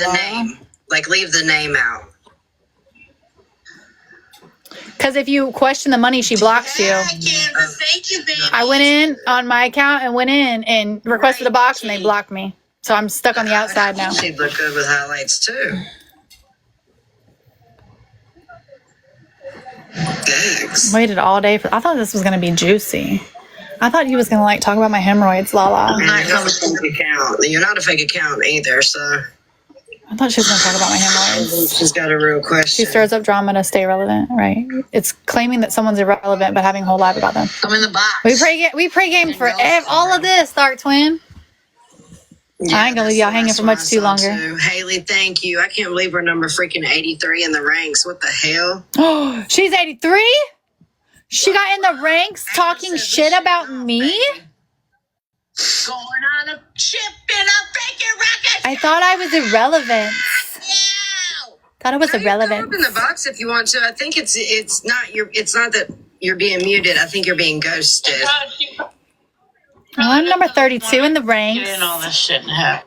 the name. Like, leave the name out. Because if you question the money, she blocks you. Thank you, baby. I went in on my account and requested a box, and they blocked me. So I'm stuck on the outside now. She'd look good with highlights, too. Thanks. Waited all day for. I thought this was gonna be juicy. I thought he was gonna like talk about my hemorrhoids, Lala. You're not a fake account. You're not a fake account either, so. I thought she was gonna talk about my hemorrhoids. She's got a real question. She stirs up drama to stay relevant, right? It's claiming that someone's irrelevant, but having a whole life about them. I'm in the box. We pregame for all of this, Dark Twin. Yeah, I ain't gonna leave y'all hanging for much too longer. Haley, thank you. I can't believe we're number freaking 83 in the ranks. What the hell? Oh, she's 83? She got in the ranks talking shit about me? Going on a ship in a freaking rocket. I thought I was irrelevant. Thought it was irrelevant. Come up in the box if you want to. I think it's not that you're being muted. I think you're being ghosted. I'm number 32 in the ranks. Getting all this shit and have.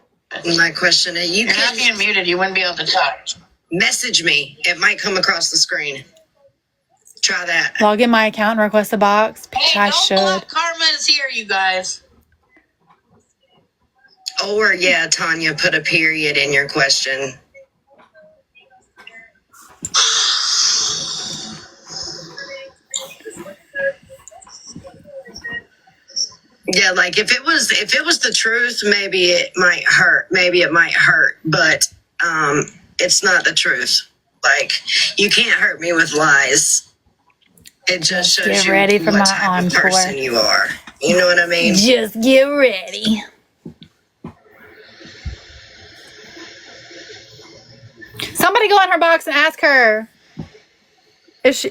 My question is, You're not being muted. You wouldn't be able to talk. Message me. It might come across the screen. Try that. Log in my account and request a box. Hey, I don't should. bluff. Karma is here, you guys. Or, yeah, Tanya, put a period in your question. Yeah, like if it was the truth, maybe it might hurt. But it's not the truth. Like, you can't hurt me with lies. It just shows Get you ready for what my type of encore. person you are. You know what I mean? Just get ready. Somebody go in her box and ask her if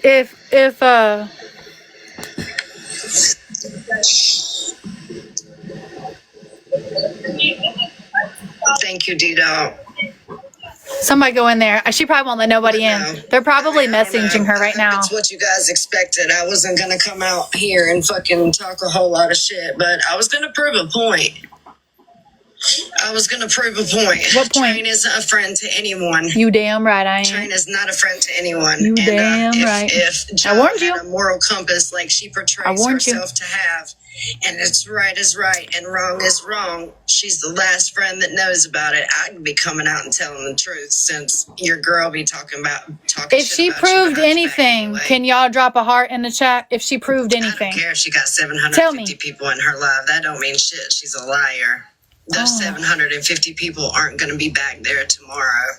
Thank you, Dito. somebody go in there. She probably won't let nobody in. They're probably messaging her right now. That's what you guys expected. I wasn't gonna come out here and fucking talk a whole lot of shit, but I was gonna prove a point. What point? Train isn't a friend to anyone. You damn right I Train ain't. is not a friend to anyone. You damn right. If I warned you. had a moral compass like she portrays herself to have, and it's right is right and wrong is wrong, she's the last friend that knows about it. I'd be coming out and telling the truth, since your girl be talking If she shit about you proved behind your back anything, anyway. can y'all drop a heart in the chat? If she proved I anything. don't care if she got Tell 750 me. people in her live. That don't mean shit. She's a liar. Those 750 people aren't going to be back there tomorrow.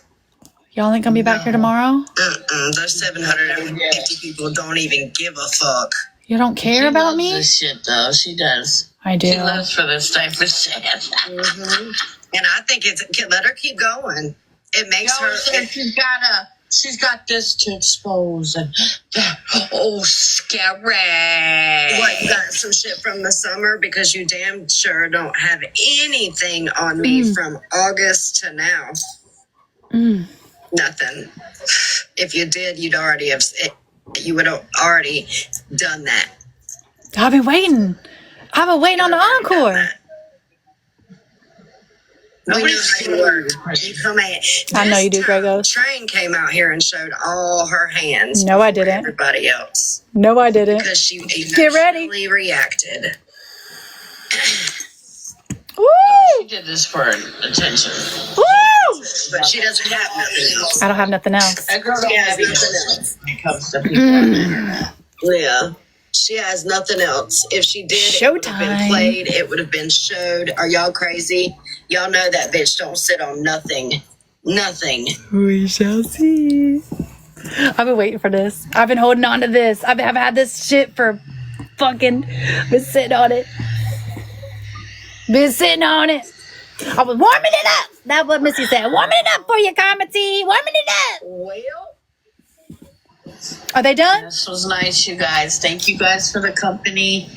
Y'all ain't gonna be back here tomorrow? Those 750 people don't even give a fuck. You don't care about me? This shit, though. She does. I do. She lives for this type of shit. And I think let her keep going. It makes her. She's got this to expose and scary. What, you got some shit from the summer? Because you damn sure don't have anything on me from August to now. Nothing. If you did, you would have already done that. I've been waiting. I've been waiting on the encore. We know how you work. I know you do, Gregos. Train came out here and showed all her hands. No, I didn't. Everybody else. No, I didn't. Because she Get ready. emotionally reacted. Woo! She did this for attention. Woo! But she doesn't have nothing else. I don't have nothing else. That girl don't She has have nothing else. when it comes to people. Yeah. She has nothing else. If she did, it would have been Showtime. played. It would have been showed. Are y'all crazy? Y'all know that bitch don't sit on nothing. Nothing. We shall see. I've been waiting for this. I've been holding on to this. I've had this shit for fucking. Been sitting on it. Been sitting on it. I was warming it up. That's what Missy said. Warming it up for you, Carmity. Warming it up. Well, Are they done? This was nice, you guys. Thank you guys for the company.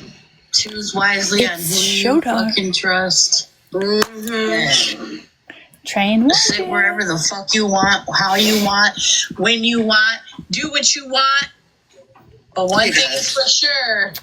Choose wisely on who It's you showtime. fucking trust. And Train. sit wherever the fuck you want, how you want, when you want. Do what you want. But one thing is for sure.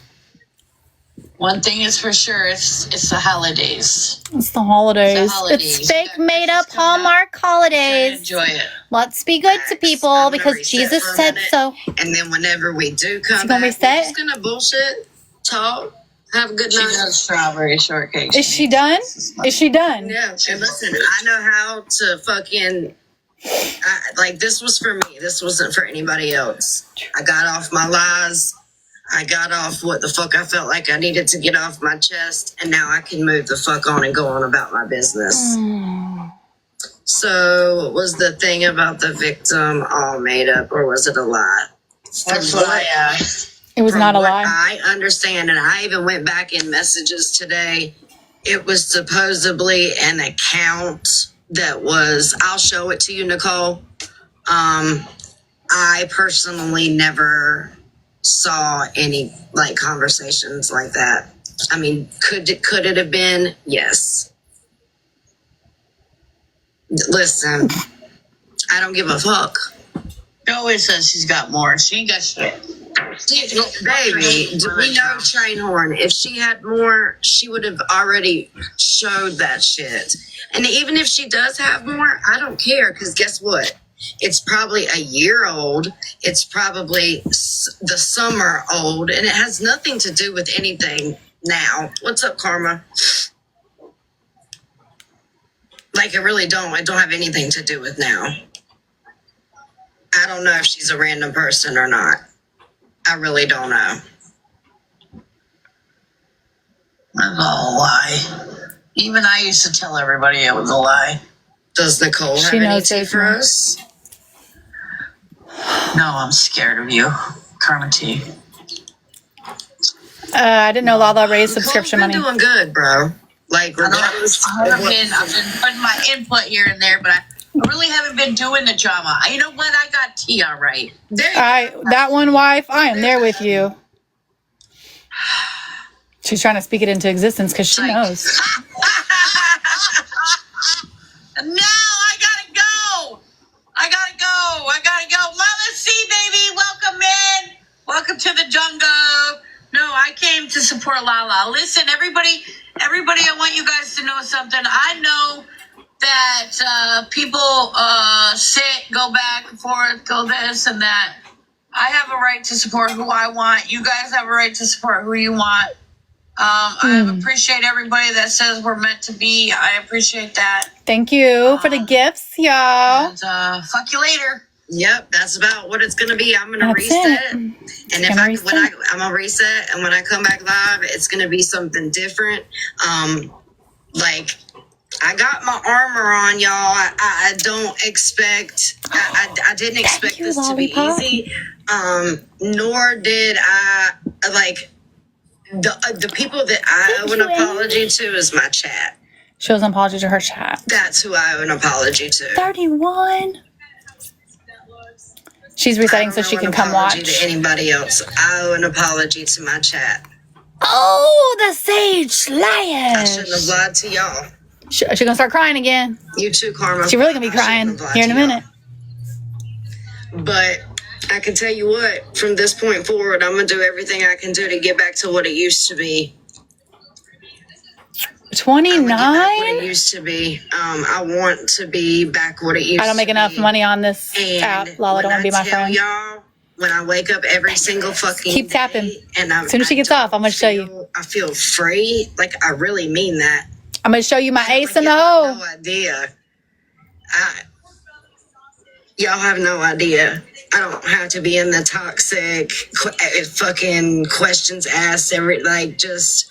One thing is for sure, it's the holidays. It's the holidays. It's the holidays. It's fake, Yeah, made up Christmas coming up. Hallmark Try to holidays. enjoy it. Let's be good to Facts. people I'm gonna because reset Jesus for a said minute. so. And then whenever we do come She gonna back, we're reset? just gonna bullshit, talk, have a good She night. does strawberry shortcake. Is she done? Is she done? Yeah, and listen, I know how to fucking. Like, this was for me. This wasn't for anybody else. I got off my lies. I got off what the fuck I felt like I needed to get off my chest, and now I can move the fuck on and go on about my business. So, was the thing about the victim all made up, or was it a lie? That's what I asked. It was From not a what lie. I understand, and I even went back in messages today. It was supposedly an account that was. I'll show it to you, Nicole. I personally never saw any like conversations like that. I mean, could it have been? Yes. Listen, I don't give a fuck. She always says she's got more. She ain't got shit. Baby, do we know Train Horn? If she had more, she would have already showed that shit. And even if she does have more, I don't care, because guess what? It's probably a year old. It's probably the summer old, and it has nothing to do with anything now. What's up, Karma? Like, it really don't. It don't have anything to do with now. I don't know if she's a random person or not. I really don't know. That's all a lie. Even I used to tell everybody it was a lie. Does Nicole have She any knows tea there's for more. us? No, I'm scared of you. Karma T. I didn't know Lala raised Nicole's subscription been money. doing good, bro. Like, regardless I've of what, been putting my input here and there, but I really haven't been doing the drama. You know what? I got T all right. That one wife, I am there with you. She's trying to speak it into existence because she knows. No, I gotta go. I gotta go. Mother C, baby, welcome in. Welcome to the jungle. No, I came to support Lala. Listen, everybody, I want you guys to know something. I know that people sit, go back and forth, go this and that. I have a right to support who I want. You guys have a right to support who you want. I appreciate everybody that says we're meant to be. I appreciate that. Thank you for the gifts, y'all. And fuck you later. yep, that's about what it's gonna be. I'm gonna That's reset. it. And Gonna if reset. I'm gonna reset, and when I come back live, it's gonna be something different. Like, I got my armor on, y'all. I don't expect. I didn't expect you, this Lollipop. to be easy. Nor did I like the people that I owe an you, Amy. apology to is my chat. She owes an apology to her chat. That's who I owe an apology to. 31. She's resetting so she can come apology watch. to anybody else. I owe an apology to my chat. Oh, the Sage I shouldn't have Slayer. lied to y'all. She's gonna start crying again. You too, Karma. She really gonna be I shouldn't crying have lied here in a to y'all. minute. But I can tell you what, from this point forward, I'm gonna do everything I can do to get back to what it used to be. I'm gonna get back what it 29? used to be. I want to be back what it used to be. I don't make enough money on this app. Lala don't want to be my friend. Y'all, when I wake up every single fucking Keep tapping. day, and As soon as she gets off, I'm gonna show you. I feel free. Like, I really mean that. I'm gonna show you my ace Like, in the y'all have hole. no idea. Y'all have no idea. I don't have to be in the toxic fucking questions asked just.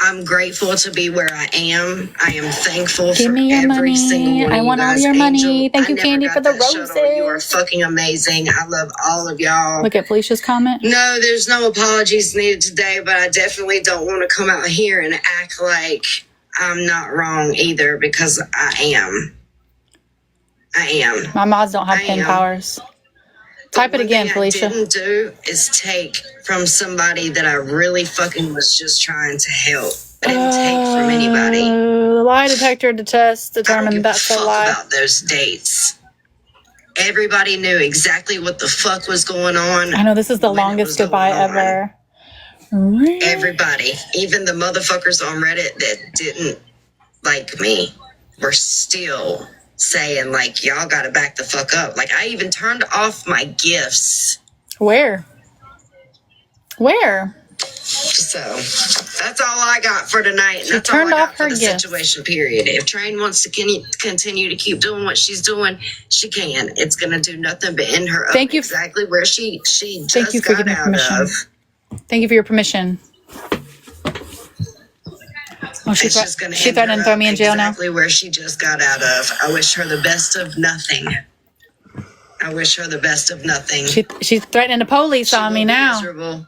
I'm grateful to be where I am. I am thankful Give for me your every money. single one of I you want all guys. your money. Angel, Thank you, I never Candy, got for the that shout out. You are roses. fucking amazing. I love all of y'all. Look at Felicia's comment. No, there's no apologies needed today, but I definitely don't want to come out here and act like I'm not wrong either, because I am. I am. My mods don't have I pin am. powers. Type it One again, thing Felicia. I didn't do is take from somebody that I really fucking was just trying to help. I didn't take from anybody. The lie detector to test I don't determined give a that's a fuck lie. about those dates. Everybody knew exactly what the fuck was going on. I know this is the when it longest was going goodbye on. ever. Everybody, even the motherfuckers on Reddit that didn't like me, were still saying, like, y'all gotta back the fuck up. Like, I even turned off my gifts. Where? So that's all I got for tonight. She That's turned all I off got for her the gifts. situation, period. If Train wants to continue to keep doing what she's doing, she can. It's going to do nothing but end her up Thank you. exactly where she just Thank you for got giving me out permission. of. Thank you for your permission. Oh, she It's just going to threatened to end throw her me up in jail now. exactly where she just got out of. I wish her the best of nothing. I wish her the best of nothing. She's threatening the police She on me will be now. miserable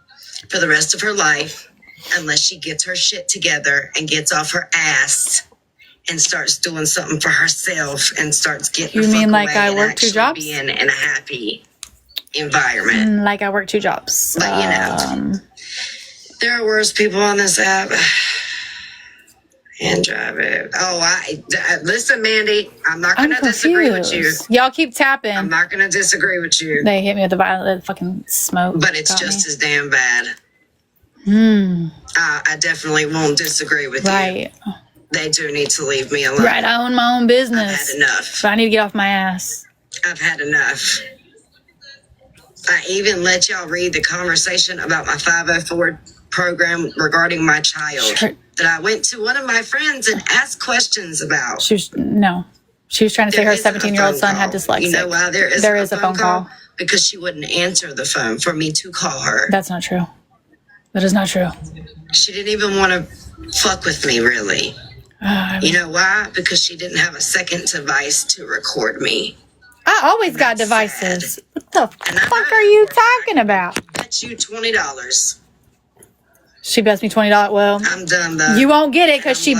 for the rest of her life unless she gets her shit together and gets off her ass and starts doing something for herself and starts getting You the mean fuck like away I and work 2 actually jobs? being in a happy environment. Like I work 2 jobs. But you know, there are worse people on this app. And drive it. Listen, Mandy, I'm not I'm going to disagree with you. confused. Y'all keep tapping. I'm not going to disagree with you. They hit me with the fucking smoke. But it's Got just me. as damn bad. I definitely won't disagree with you. Right. They do need to leave me alone. Right. I own my own I've business. had enough. But I need to get off my ass. I've had enough. I even let y'all read the conversation about my 504 program regarding my child Sure. that I went to one of my friends and asked questions about. She was trying to say There her isn't a 17-year-old phone son had call. dyslexia. You know why there There is a phone call. Because she wouldn't answer the phone for me to call her. That's not true. That is not true. She didn't even want to fuck with me, really. You know why? Because she didn't have a second device to record me. I always got That's devices. sad. What the And I fuck know are you for a fact. talking about? Bet you $20. She bets me $20. Well, I'm done though. you won't get it because I'm she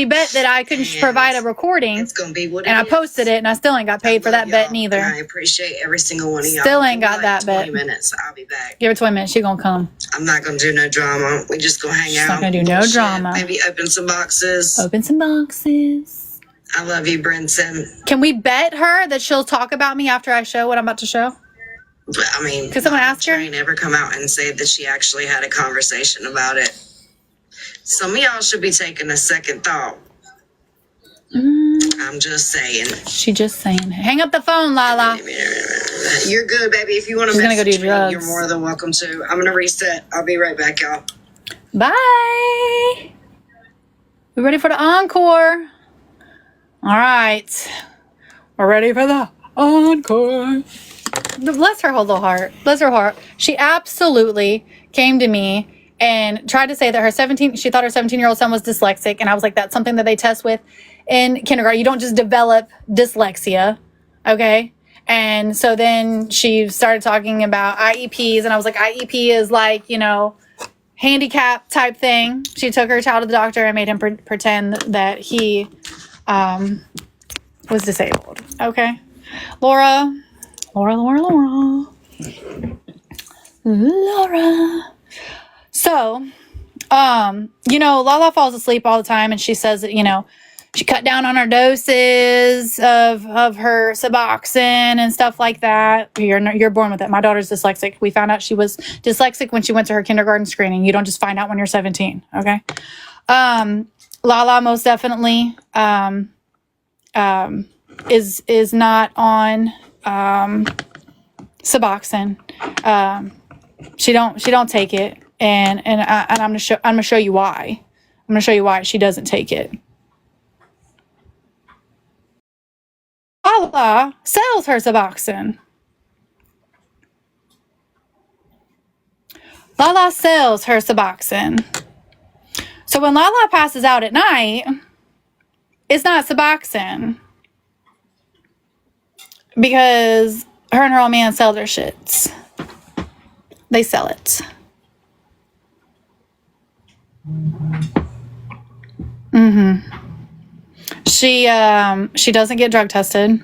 glad. bet that I couldn't And provide a recording, It's gonna be what it and I is. posted it, and I still ain't got paid for I love that bet y'all, neither. and I appreciate every single one of y'all. Still ain't Give got me that 20 bet. minutes. I'll be back. Give her 20 minutes. She gonna come. I'm not gonna do no drama. We just gonna hang She's out. not gonna do no bullshit, drama. Maybe open some boxes. Open some boxes. I love you, Brinson. Can we bet her that she'll talk about me after I show what I'm about to show? But, I mean, Could someone ask her? Train ever come out and say that she actually had a conversation about it? Some of y'all should be taking a second thought. I'm just saying. She just saying. Hang up the phone, Lala. You're good, baby. If you want to She's gonna go message do me, drugs. you're more than welcome to. I'm gonna reset. I'll be right back, y'all. Bye. We ready for the encore? All right. We're ready for the encore. Bless her whole little heart. Bless her heart. She absolutely came to me and tried to say that she thought her 17-year-old son was dyslexic. And I was like, that's something that they test with in kindergarten. You don't just develop dyslexia. Okay. And so then she started talking about IEPs, and I was like, IEP is like, handicap type thing. She took her child to the doctor and made him pretend that he was disabled. Okay. Laura. So, Lala falls asleep all the time, and she says that, she cut down on her doses of her Suboxone and stuff like that. You're born with it. My daughter's dyslexic. We found out she was dyslexic when she went to her kindergarten screening. You don't just find out when you're 17. Okay. Lala most definitely is not on Suboxone. She don't take it, and I'm gonna show you why. I'm gonna show you why she doesn't take it. Lala sells her Suboxone. Lala sells her Suboxone. So when Lala passes out at night, it's not Suboxone. Because her and her old man sell their shits. They sell it. She doesn't get drug tested,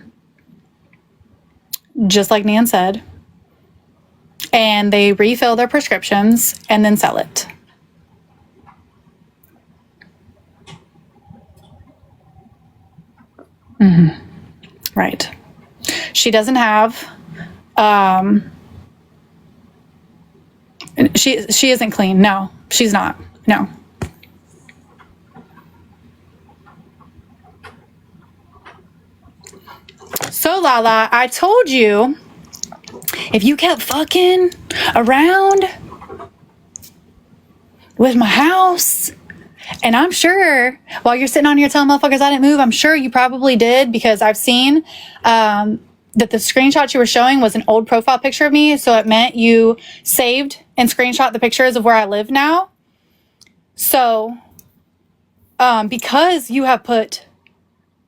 just like Nan said. And they refill their prescriptions and then sell it. Right. She doesn't have, she isn't clean. No, She's not. No. So, Lala, I told you, if you kept fucking around with my house, and I'm sure while you're sitting on here telling motherfuckers I didn't move, I'm sure you probably did, because I've seen that the screenshot you were showing was an old profile picture of me. So it meant you saved and screenshot the pictures of where I live now. So because you have put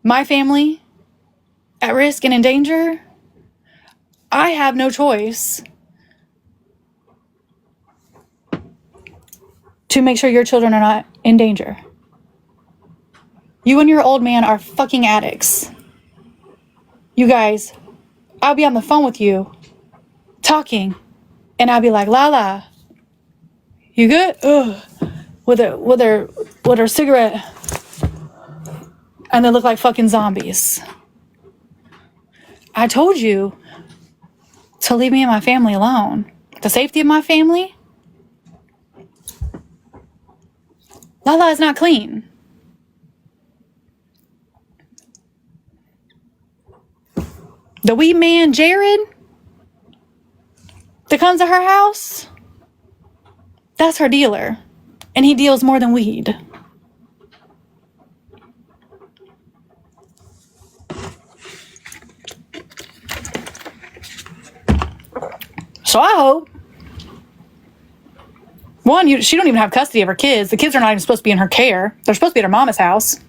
my family at risk and in danger, I have no choice to make sure your children are not in danger. You and your old man are fucking addicts. You guys, I'll be on the phone with you, talking, and I'll be like, Lala, you good? Ugh. With her cigarette, and they look like fucking zombies. I told you to leave me and my family alone. The safety of my family? Lala is not clean. The weed man, Jared, that comes to her house, that's her dealer. And he deals more than weed. So I hope, one, she don't even have custody of her kids. The kids are not even supposed to be in her care. They're supposed to be at her mama's house.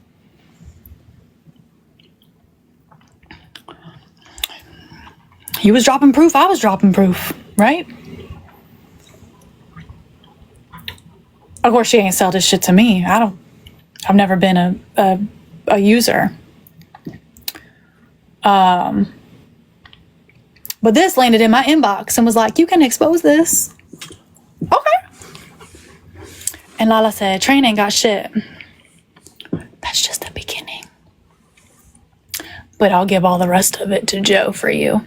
You was dropping proof, I was dropping proof, right? Of course, she ain't sell this shit to me. I've never been a user. But this landed in my inbox and was like, you can expose this. Okay. And Lala said, Train ain't got shit. That's just the beginning. But I'll give all the rest of it to Joe for you.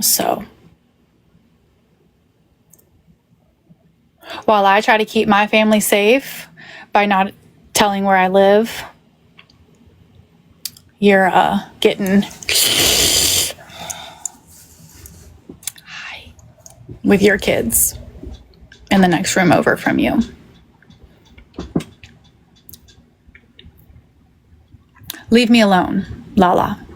So, while I try to keep my family safe by not telling where I live, you're getting high with your kids in the next room over from you. Leave me alone, Lala.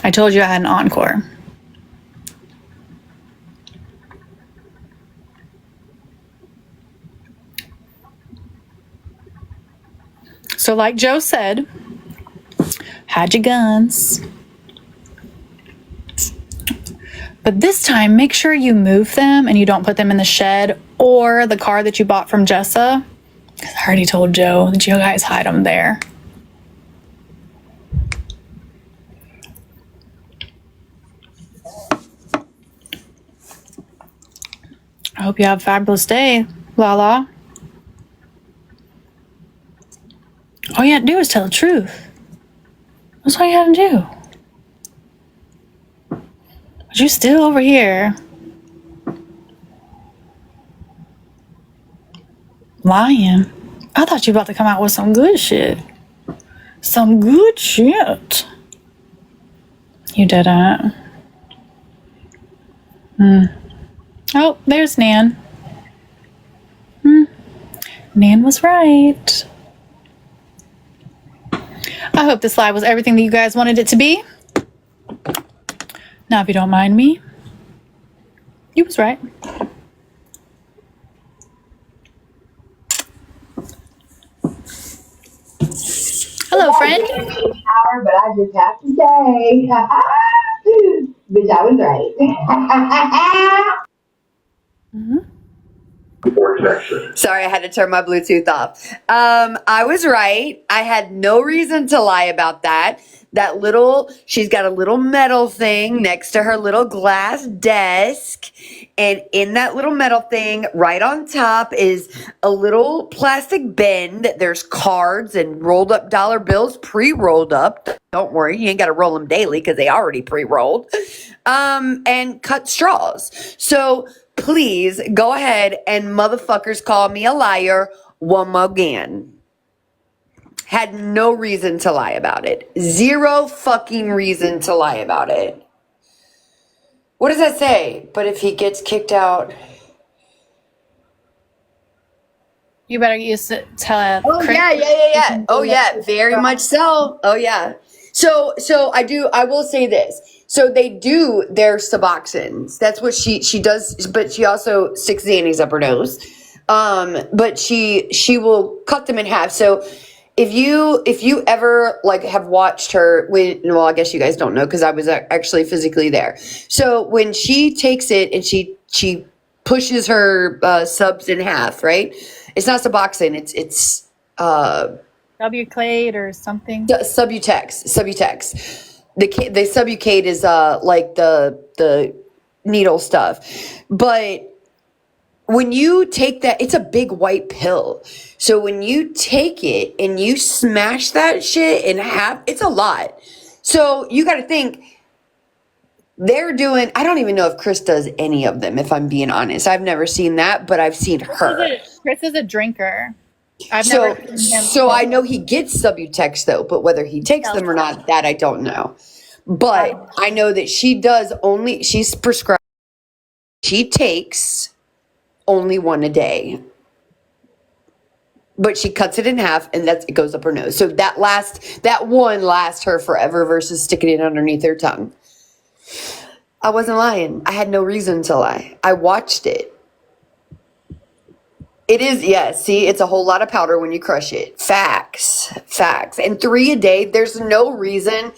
I told you I had an encore. So like Joe said, hide your guns. But this time, make sure you move them and you don't put them in the shed or the car that you bought from Jessa. Because I already told Joe that you guys hide them there. I hope you have a fabulous day, Lala. All you have to do is tell the truth. That's all you have to do. But you're still over here lying. I thought you were about to come out with some good shit. Some good shit. You didn't. Oh, there's Nan. Nan was right. I hope this live was everything that you guys wanted it to be. Now, if you don't mind me, you was right. Hello, friend. But I just have to say, bitch, I was right. poor connection. Sorry, I had to turn my Bluetooth off. I was right. I had no reason to lie about that. She's got a little metal thing next to her little glass desk. And in that little metal thing, right on top is a little plastic bin. There's cards and rolled up dollar bills, pre-rolled up. Don't worry, you ain't got to roll them daily because they already pre-rolled. And cut straws. So please go ahead and motherfuckers call me a liar one more again. Had no reason to lie about it. Zero fucking reason to lie about it. What does that say? But if he gets kicked out. You better use it. Tell. Oh yeah. Oh yeah, very much so. Oh yeah. So I will say this. So they do their Suboxones. That's what she does, but she also sticks Xannies up her nose. But she will cut them in half. So if you ever like have watched her well, I guess you guys don't know because I was actually physically there. So when she takes it and she pushes her subs in half, right? It's not Suboxone. It's Wclade or something. Subutex. The Subucade is like the needle stuff, but when you take that, it's a big white pill. So when you take it and you smash that shit in half, it's a lot. So you got to think they're doing. I don't even know if Chris does any of them. If I'm being honest, I've never seen that, but I've seen her. Chris is a drinker. I've never seen him. So I know he gets Subutex though, but whether he takes them or not, that I don't know. But I know that she's prescribed. She takes only one a day. But she cuts it in half and it goes up her nose. So that one lasts her forever versus sticking it underneath her tongue. I wasn't lying. I had no reason to lie. I watched it. It is, yes. See, it's a whole lot of powder when you crush it. Facts. And 3 a day, there's no reason,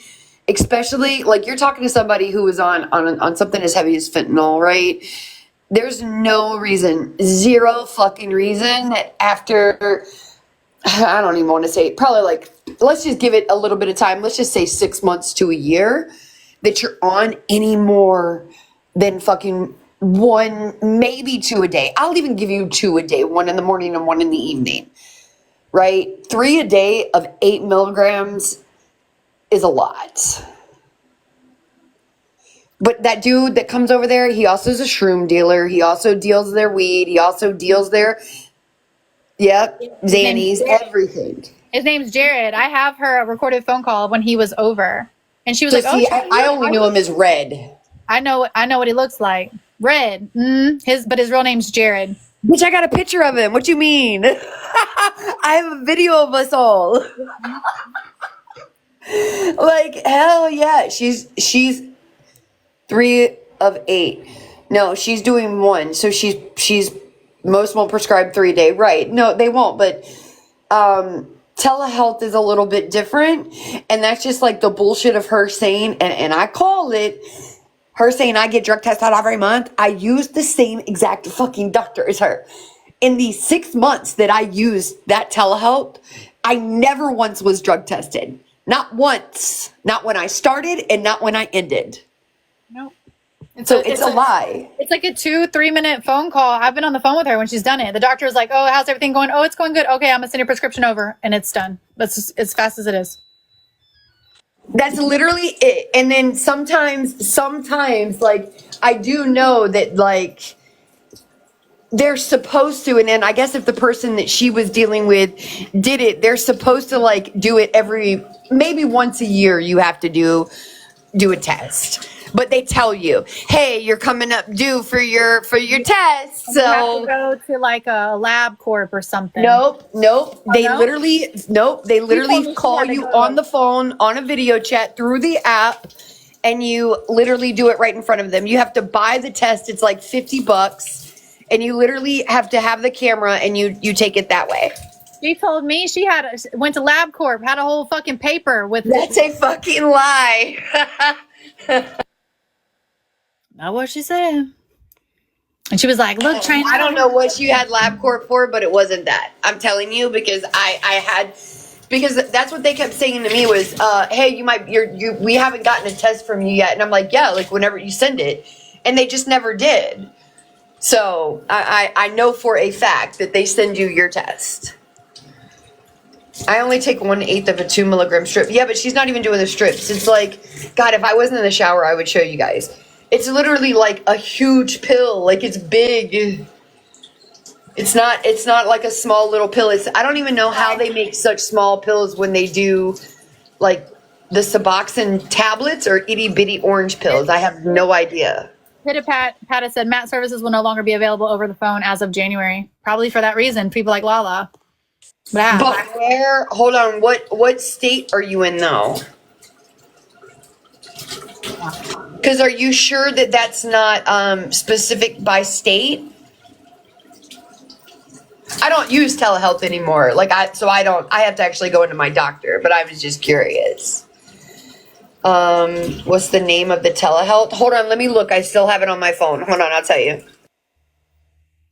especially like you're talking to somebody who was on something as heavy as fentanyl, right? There's no reason, zero fucking reason that after, I don't even want to say, probably like, let's just give it a little bit of time. Let's just say 6 months to a year that you're on any more than fucking 1, maybe 2 a day. I'll even give you 2 a day, 1 in the morning and 1 in the evening, right? 3 a day of 8 milligrams is a lot. But that dude that comes over there, he also is a shroom dealer. He also deals their weed. He also deals their, Xannies, everything. His name's Jared. I have her recorded phone call when he was over. And she was like, see, I only knew him as Red. I know what he looks like. Red. But his real name's Jared. Which I got a picture of him. What you mean? I have a video of us all. Like, hell yeah. She's 3 of 8. No, she's doing 1. So she's most won't prescribe 3 a day. Right. No, they won't. But telehealth is a little bit different. And that's just like the bullshit of her saying, and I call it, her saying I get drug tested every month. I use the same exact fucking doctor as her. In the 6 months that I used that telehealth, I never once was drug tested. Not once. Not when I started and not when I ended. Nope. It's a lie. It's like a 2-3 minute phone call. I've been on the phone with her when she's done it. The doctor is like, "Oh, how's everything going? Oh, it's going good. Okay, I'm gonna send your prescription over," and it's done. That's just, as fast as it is. That's literally it. And then sometimes, like, I do know that, like, they're supposed to, and then I guess if the person that she was dealing with did it, they're supposed to, like, do it maybe once a year you have to do a test. But they tell you, hey, you're coming up due for your test. So you have to go to like a lab corp or something. Nope. They no? literally call you on the phone, on a video chat through the app, and you literally do it right in front of them. You have to buy the test. It's like $50, and you literally have to have the camera, and you take it that way. She told me she went to LabCorp, had a whole fucking paper with. That's a fucking lie. Not what she said. And she was like, look, Train. I don't know what she had LabCorp for, but it wasn't that. I'm telling you, because because that's what they kept saying to me was, hey, we haven't gotten a test from you yet. And I'm like, yeah, like whenever you send it. And they just never did. So I know for a fact that they send you your test. I only take 1/8 of a 2 milligram strip. Yeah, but she's not even doing the strips. It's like, God, if I wasn't in the shower, I would show you guys. It's literally like a huge pill. Like it's big. It's not like a small little pill. I don't even know how they make such small pills when they do like the Suboxone tablets or itty bitty orange pills. I have no idea. Pata said Matt services will no longer be available over the phone as of January. Probably for that reason. People like Lala. But where? Hold on. What state are you in though? Because are you sure that that's not specific by state? I don't use telehealth anymore. I have to actually go into my doctor. But I was just curious. What's the name of the telehealth? Hold on, let me look. I still have it on my phone. Hold on, I'll tell you.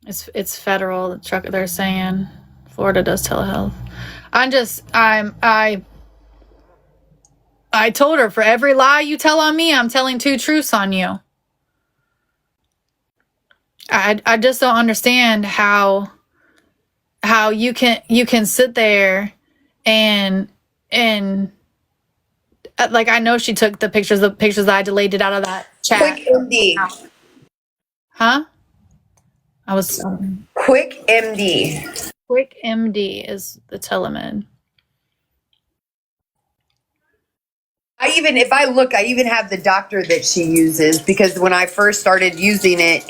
It's federal. They're saying Florida does telehealth. I told her, for every lie you tell on me, I'm telling 2 truths on you. I just don't understand how you can sit there and like, I know she took the pictures that I deleted out of that chat. Quick MD. Huh? I was Quick MD. Quick MD is the Telemed. I even have the doctor that she uses, because when I first started using it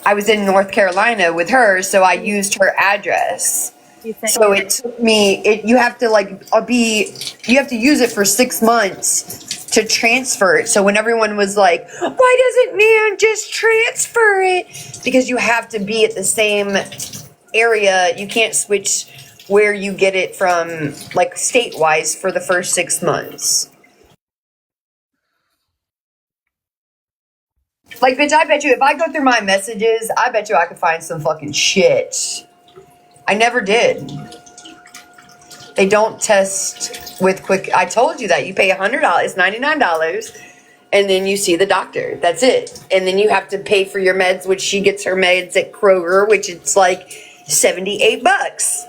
I was in North Carolina with her, so I used her address. So it took me, you have to use it for 6 months to transfer it. So when everyone was like, why doesn't Nan just transfer it? Because you have to be at the same area. You can't switch where you get it from, like state-wise, for the first 6 months. Like, bitch, I bet you if I go through my messages, I bet you I could find some fucking shit. I never did. They don't test with quick. I told you that. You pay $100, $99, and then you see the doctor. That's it. And then you have to pay for your meds, which she gets her meds at Kroger, which it's like $78.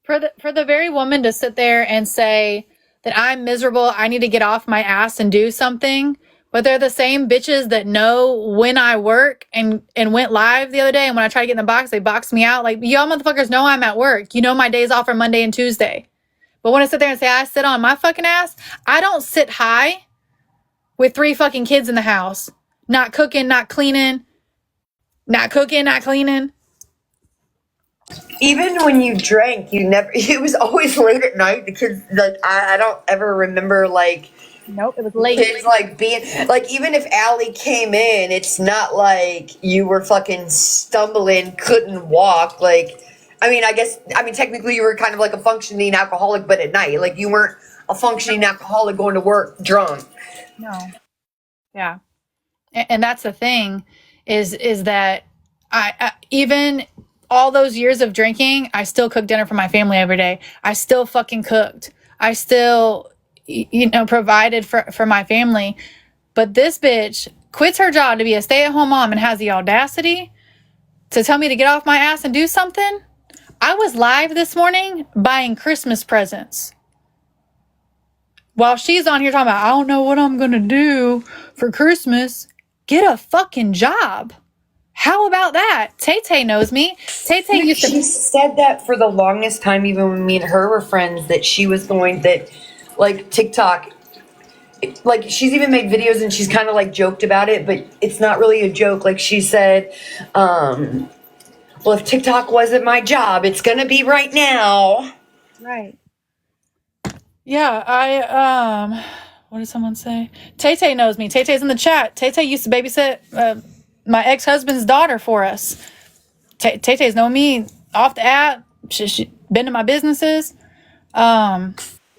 For the very woman to sit there and say that I'm miserable, I need to get off my ass and do something, but they're the same bitches that know when I work and went live the other day, and when I try to get in the box, they box me out. Like, y'all motherfuckers know I'm at work. You know my days off are Monday and Tuesday. But when I sit there and say I sit on my fucking ass, I don't sit high with 3 fucking kids in the house. Not cooking, not cleaning. Not cooking, not cleaning. Even when you drank, it was always late at night. The kids, like, I don't ever remember, like, nope, it was late. Kids, like, being, like, even if Allie came in, it's not like you were fucking stumbling, couldn't walk. Like, I mean, technically you were kind of like a functioning alcoholic, but at night. Like, you weren't a functioning alcoholic going to work drunk. No. Yeah. And that's the thing is that I even all those years of drinking, I still cooked dinner for my family every day. I still fucking cooked. I still, provided for my family. But this bitch quits her job to be a stay-at-home mom and has the audacity to tell me to get off my ass and do something. I was live this morning buying Christmas presents. While she's on here talking about, I don't know what I'm going to do for Christmas. Get a fucking job. How about that? Tay-Tay knows me. Tay-Tay used to... She said that for the longest time, even when me and her were friends, that she was going, that, like, TikTok, like, she's even made videos and she's kind of, like, joked about it, but it's not really a joke. Like, she said, well, if TikTok wasn't my job, it's going to be right now. Right. Yeah, what did someone say? Tay-Tay knows me. Tay-Tay's in the chat. Tay-Tay used to babysit my ex-husband's daughter for us. Tay-Tay's known me off the app. She been to my businesses.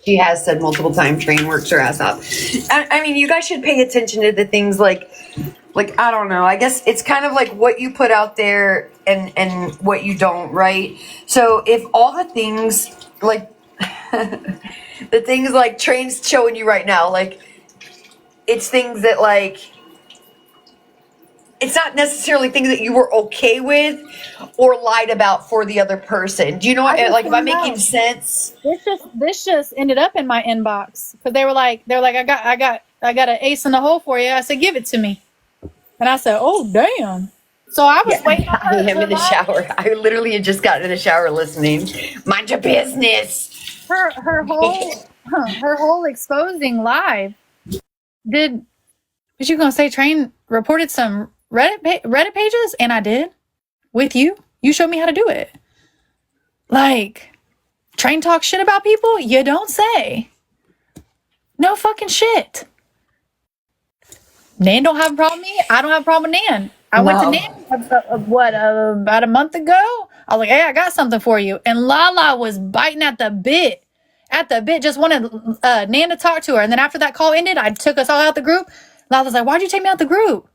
She has said multiple times, Train works her ass off. I mean, you guys should pay attention to the things like I don't know. I guess it's kind of like what you put out there and what you don't, right? So if all the things like the things like Train's showing you right now, like it's things that like it's not necessarily things that you were okay with or lied about for the other person. Do you know what? Like, am I making sense? This just ended up in my inbox because they were like, I got an ace in the hole for you. I said, give it to me, and I said, oh damn. So I was waiting on her. I am in the shower. I literally had just gotten in the shower listening. Mind your business. Her whole exposing live. Did you gonna say Train reported some Reddit pages, and I did with you. You showed me how to do it. Like, Train talk shit about people? You don't say. No fucking shit. Nan don't have a problem with me. I don't have a problem with Nan. I went to Nan about a month ago. I was like, hey, I got something for you. And Lala was biting at the bit. Just wanted Nan to talk to her. And then after that call ended, I took us all out the group. Lala's like, why'd you take me out the group?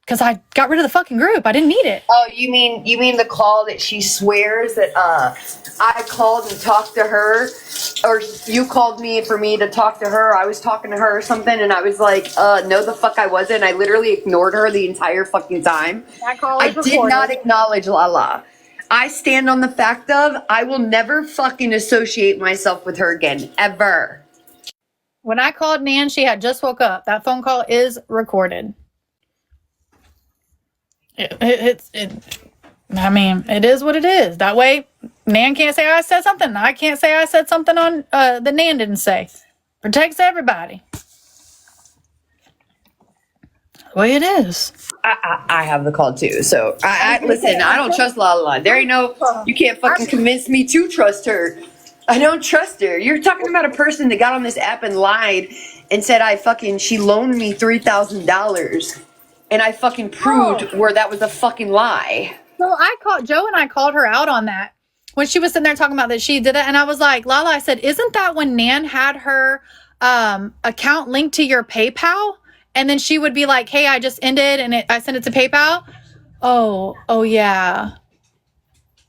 Because I got rid of the fucking group. I didn't need it. Oh, you mean the call that she swears that I called and talked to her, or you called me for me to talk to her. I was talking to her or something, and I was like, no, the fuck I wasn't. I literally ignored her the entire fucking time. I did not acknowledge Lala. I stand on the fact of I will never fucking associate myself with her again, ever. When I called Nan, she had just woke up. That phone call is recorded. I mean, it is what it is. That way, Nan can't say I said something. I can't say I said something on that Nan didn't say. Protects everybody. The way it is. I have the call too. So I listen. I don't trust Lala. There ain't no. You can't fucking convince me to trust her. I don't trust her. You're talking about a person that got on this app and lied and said she loaned me $3,000. And I fucking proved where that was a fucking lie. So Joe and I called her out on that when she was sitting there talking about that she did it. And I was like, Lala, I said, isn't that when Nan had her account linked to your PayPal? And then she would be like, hey, I just ended and I sent it to PayPal. Oh yeah.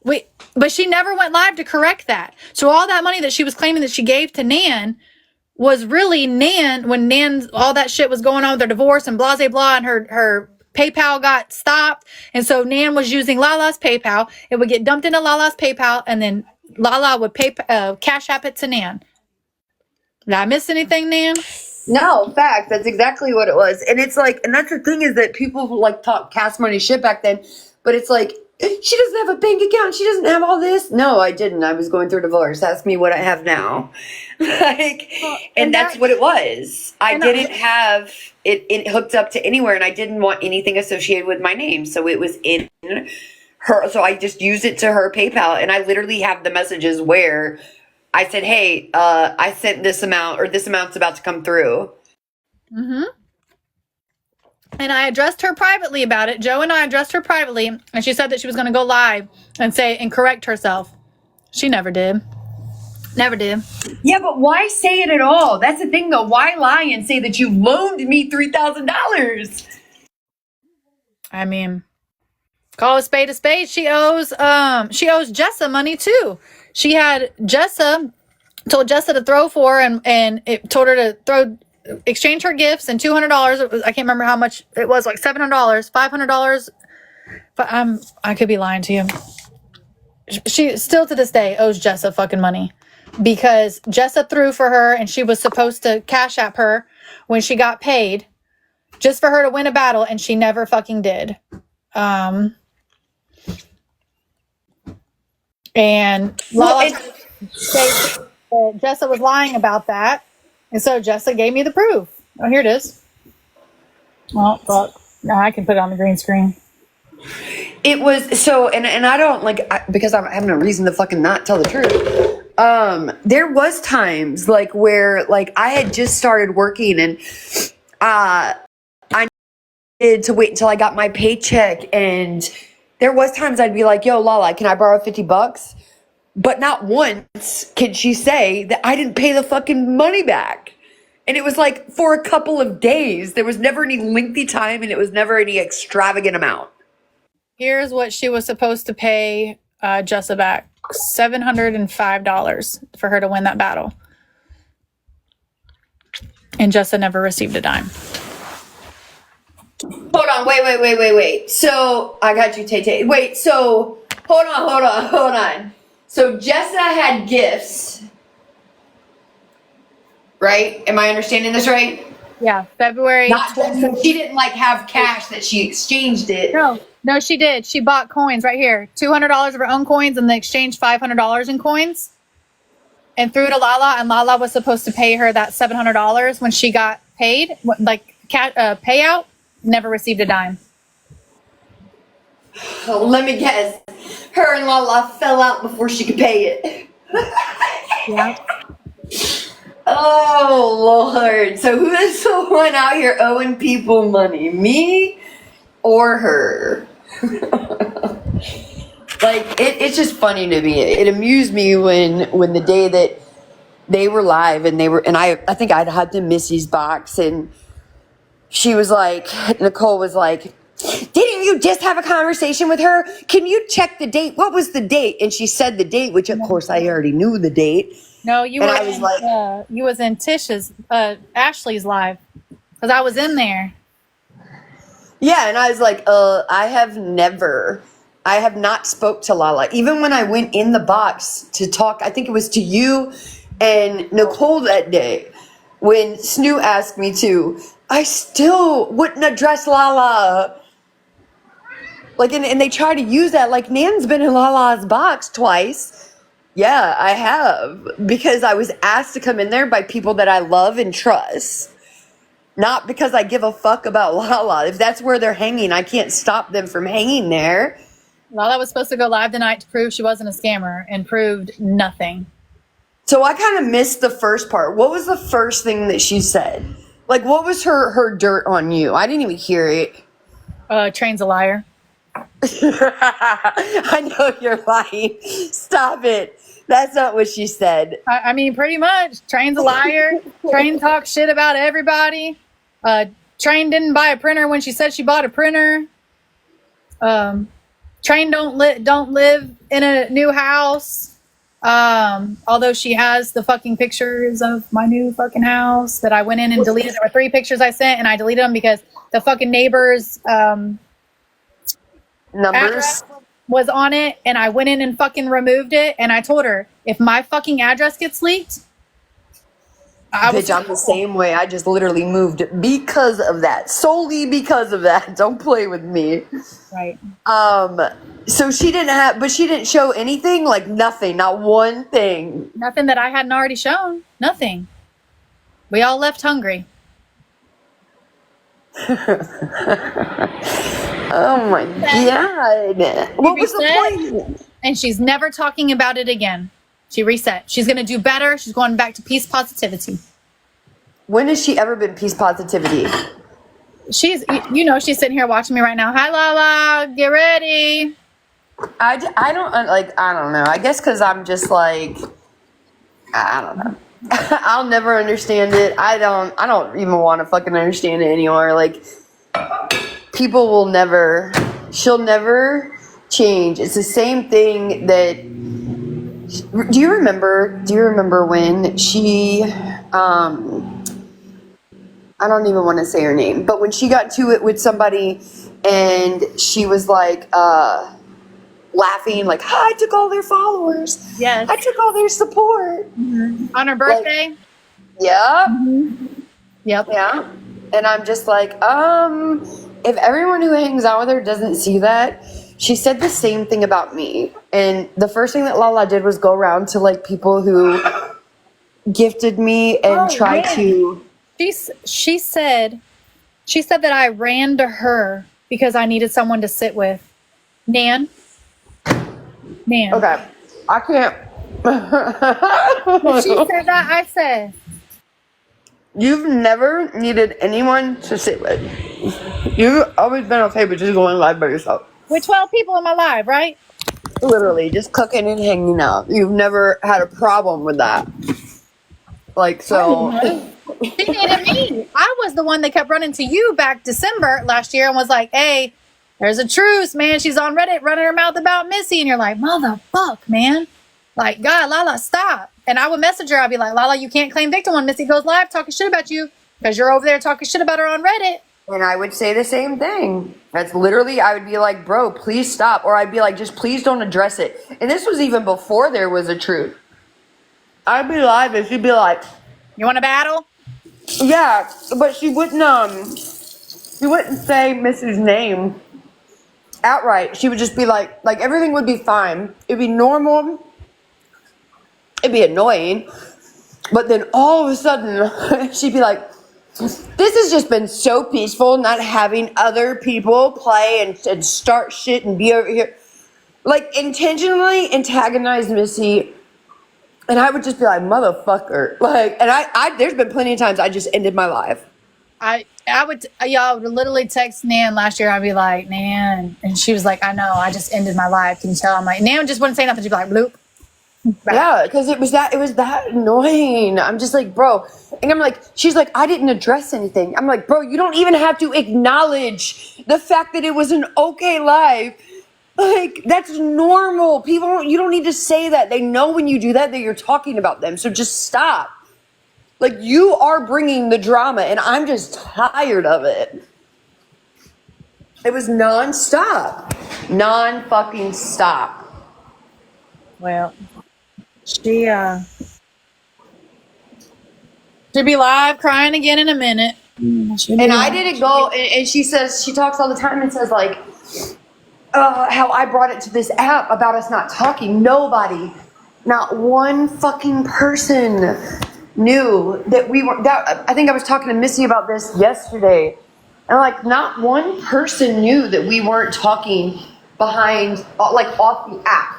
Wait, but she never went live to correct that. So all that money that she was claiming that she gave to Nan was really Nan, when Nan, all that shit was going on with their divorce and blah, blah, blah, and her PayPal got stopped. And so Nan was using Lala's PayPal. It would get dumped into Lala's PayPal, and then Lala would cash app it to Nan. Did I miss anything, Nan? No, fact. That's exactly what it was. And it's like, and that's the thing is that people who like talk cash money shit back then, but it's like, she doesn't have a bank account. She doesn't have all this. No, I didn't. I was going through a divorce. Ask me what I have now. And that's what it was. I didn't have it hooked up to anywhere, and I didn't want anything associated with my name. So it was in her. So I just used it to her PayPal, and I literally have the messages where I said, hey, I sent this amount, or this amount's about to come through. Mm-hmm. And I addressed her privately about it. Joe and I addressed her privately, and she said that she was going to go live and correct herself. She never did. Never did. Yeah, but why say it at all? That's the thing, though. Why lie and say that you loaned me $3,000? I mean, call a spade a spade. She owes Jessa money too. She had told Jessa to throw for, and it told her to exchange her gifts and $200. I can't remember how much it was, like $700, $500. But I could be lying to you. She still to this day owes Jessa fucking money because Jessa threw for her, and she was supposed to cash app her when she got paid just for her to win a battle, and she never fucking did. And Lala said that Jessa was lying about that. And so Jessa gave me the proof. Oh, here it is. Well, fuck. Now I can put it on the green screen. It was so, and I don't because I have no reason to fucking not tell the truth. There was times like where like I had just started working, and I needed to wait until I got my paycheck, and there was times I'd be like, yo, Lala, can I borrow $50? But not once can she say that I didn't pay the fucking money back. And it was like for a couple of days. There was never any lengthy time and it was never any extravagant amount. Here's what she was supposed to pay Jessa back. $705 for her to win that battle. And Jessa never received a dime. Hold on, wait. So, I got you, Tay. Wait, so, hold on. So, Jessa had gifts, right? Am I understanding this right? Yeah, February. Not so she didn't like have cash that she exchanged it. No, she did. She bought coins right here. $200 of her own coins and then exchanged $500 in coins and threw it to Lala. And Lala was supposed to pay her that $700 when she got paid, like payout. Never received a dime. Oh, let me guess. Her and Lala fell out before she could pay it. Yeah. Oh, Lord. So who is the one out here owing people money? Me or her? Like, it's just funny to me. It amused me when the day that they were live and I think I'd had the Missy's box and she was like, Nicole was like, didn't you just have a conversation with her? Can you check the date? What was the date? And she said the date, which of course I already knew the date. No, you And were I was like, you was in Tish's, Ashley's live because I was in there. yeah, and I was like, I have not spoke to Lala. Even when I went in the box to talk, I think it was to you and Nicole that day, when Snoo asked me to, I still wouldn't address Lala. Like, and they try to use that, like, Nan's been in Lala's box twice. Yeah, I have. Because I was asked to come in there by people that I love and trust. Not because I give a fuck about Lala. If that's where they're hanging, I can't stop them from hanging there. Lala was supposed to go live tonight to prove she wasn't a scammer and proved nothing. So I kind of missed the first part. What was the first thing that she said? Like, what was her dirt on you? I didn't even hear it. Train's a liar. I know you're lying. Stop it. That's not what she said. I mean, pretty much. Train's a liar. Train talks shit about everybody. Train didn't buy a printer when she said she bought a printer. Train don't live in a new house. Although she has the fucking pictures of my new fucking house that I went in and deleted. There were 3 pictures I sent and I deleted them because the fucking neighbors Numbers was on it and I went in and fucking removed it and I told her if my fucking address gets leaked, Bitch, I'm the same way. I just literally moved because of that. Solely because of that. Don't play with me. right. So she didn't show anything, like nothing, not one thing. Nothing that I hadn't already shown. Nothing. We all left hungry. Oh my God. What was the point? And she's never talking about it again. She reset. She's going to do better. She's going back to peace positivity. When has she ever been peace positivity? She's, she's sitting here watching me right now. Hi, Lala. Get ready. I don't know. I guess because I'm just like, I don't know. I'll never understand it. I don't even want to fucking understand it anymore. Like, people will never, she'll never change. It's the same thing that, do you remember when she, I don't even want to say her name, but when she got to it with somebody and she was like, laughing, like, I took all their followers. Yes. I took all their support. Mm-hmm. On her birthday? Like, yeah. Mm-hmm. Yep. Yeah. And I'm just like, if everyone who hangs out with her doesn't see that, she said the same thing about me. And the first thing that Lala did was go around to like people who gifted me and tried to. She said that I ran to her because I needed someone to sit with. Nan. Okay. I can't. She said that, I said. You've never needed anyone to sit with. You've always been okay with just going live by yourself. With 12 people in my live, right? Literally, just cooking and hanging out. You've never had a problem with that. Like, so. She needed me. I was the one that kept running to you back December last year and was like, hey, there's a truce, man. She's on Reddit running her mouth about Missy. And you're like, motherfuck, man. Like, God, Lala, stop. And I would message her. I'd be like, Lala, you can't claim victim when Missy goes live talking shit about you because you're over there talking shit about her on Reddit. And I would say the same thing. That's literally, I would be like, bro, please stop. Or I'd be like, just please don't address it. And this was even before there was a truth. I'd be live and she'd be like, You want to battle? yeah, but she wouldn't say Missy's name outright. She would just be like everything would be fine. It'd be normal. It'd be annoying. But then all of a sudden, she'd be like, this has just been so peaceful, not having other people play and start shit and be over here. Like, intentionally antagonize Missy. And I would just be like, motherfucker. Like, and I there's been plenty of times I just ended my life. I would literally text Nan last year. I'd be like, Nan. And she was like, I know, I just ended my life. Can you tell? I'm like, Nan just wouldn't say nothing. She'd be like, bloop. Back. Yeah, because it was that annoying. I'm just like, bro. And I'm like, she's like, I didn't address anything. I'm like, bro, you don't even have to acknowledge the fact that it was an okay live. Like, that's normal. People, you don't need to say that. They know when you do that you're talking about them. So just stop. Like, you are bringing the drama, and I'm just tired of it. It was non-stop. Non-fucking stop. Well, she'll be live crying again in a minute. And I didn't go, and she says, she talks all the time and says, like, how I brought it to this app about us not talking. Nobody, not one fucking person knew that we were, I think I was talking to Missy about this yesterday. And like, not one person knew that we weren't talking behind, like, off the app.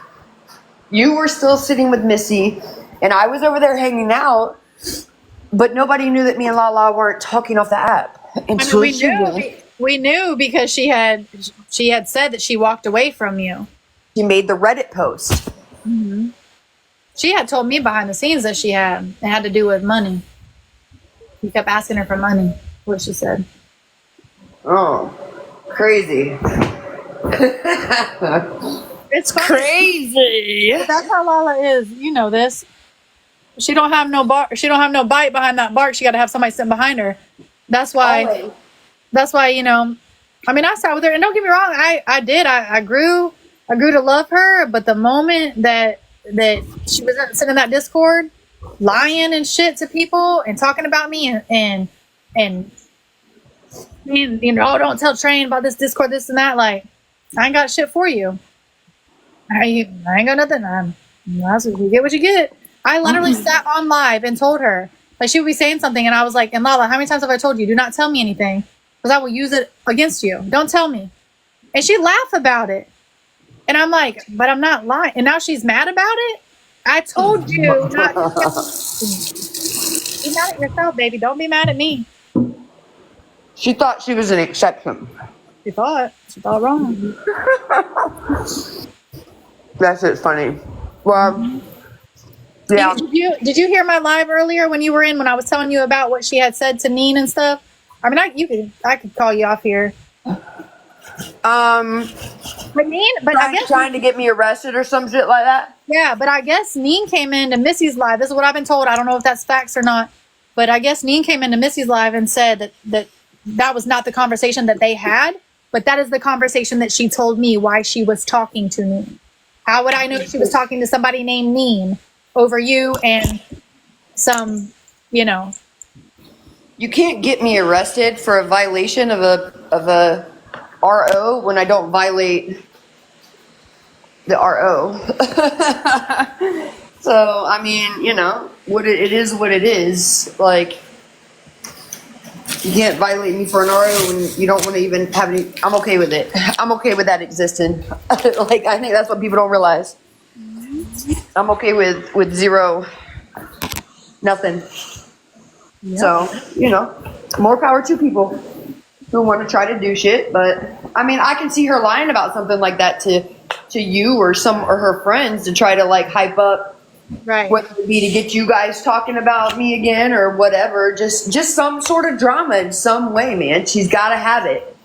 You were still sitting with Missy, and I was over there hanging out, but nobody knew that me and Lala weren't talking off the app. Until we knew because she had said that she walked away from you. She made the Reddit post. Mm-hmm. She had told me behind the scenes that it had to do with money. He kept asking her for money, what she said. Oh, crazy. It's crazy. But that's how Lala is. You know this. She don't have no she don't have no bite behind that bark. She got to have somebody sitting behind her. That's why. Always. That's why, you know. I mean, I sat with her, and don't get me wrong. I did. I grew to love her. But the moment that she was sitting in that Discord, lying and shit to people and talking about me and you know, oh, don't tell Train about this Discord, this and that. Like, I ain't got shit for you. I ain't got nothing. You get what you get. I literally sat on live and told her, like, she would be saying something, and I was like, and Lala, how many times have I told you, do not tell me anything, because I will use it against you. Don't tell me. And she laughed about it. And I'm like, but I'm not lying. And now she's mad about it? I told you not to. Be mad at yourself, baby. Don't be mad at me. She thought she was an exception. She thought wrong. That's it funny. Well, yeah. Did you hear my live earlier when you were in, when I was telling you about what she had said to Neen and stuff? I mean, I could call you off here. But Neen, I guess trying to get me arrested or some shit like that. Yeah, but I guess Neen came into Missy's live. This is what I've been told. I don't know if that's facts or not. But I guess Neen came into Missy's live and said that was not the conversation that they had, but that is the conversation that she told me why she was talking to Neen. How would I know she was talking to somebody named Neen over you and some, you know? You can't get me arrested for a violation of a RO when I don't violate the RO. So, I mean, you know, it is what it is. Like, you can't violate me for an RO when you don't want to even have any. I'm okay with it. I'm okay with that existing. Like, I think that's what people don't realize. I'm okay with zero, nothing. Yep. So, you know, more power to people who want to try to do shit. But I mean, I can see her lying about something like that to to you or her friends to try to like hype up, Right. whether it be to get you guys talking about me again or whatever. Just some sort of drama in some way, man. She's got to have it.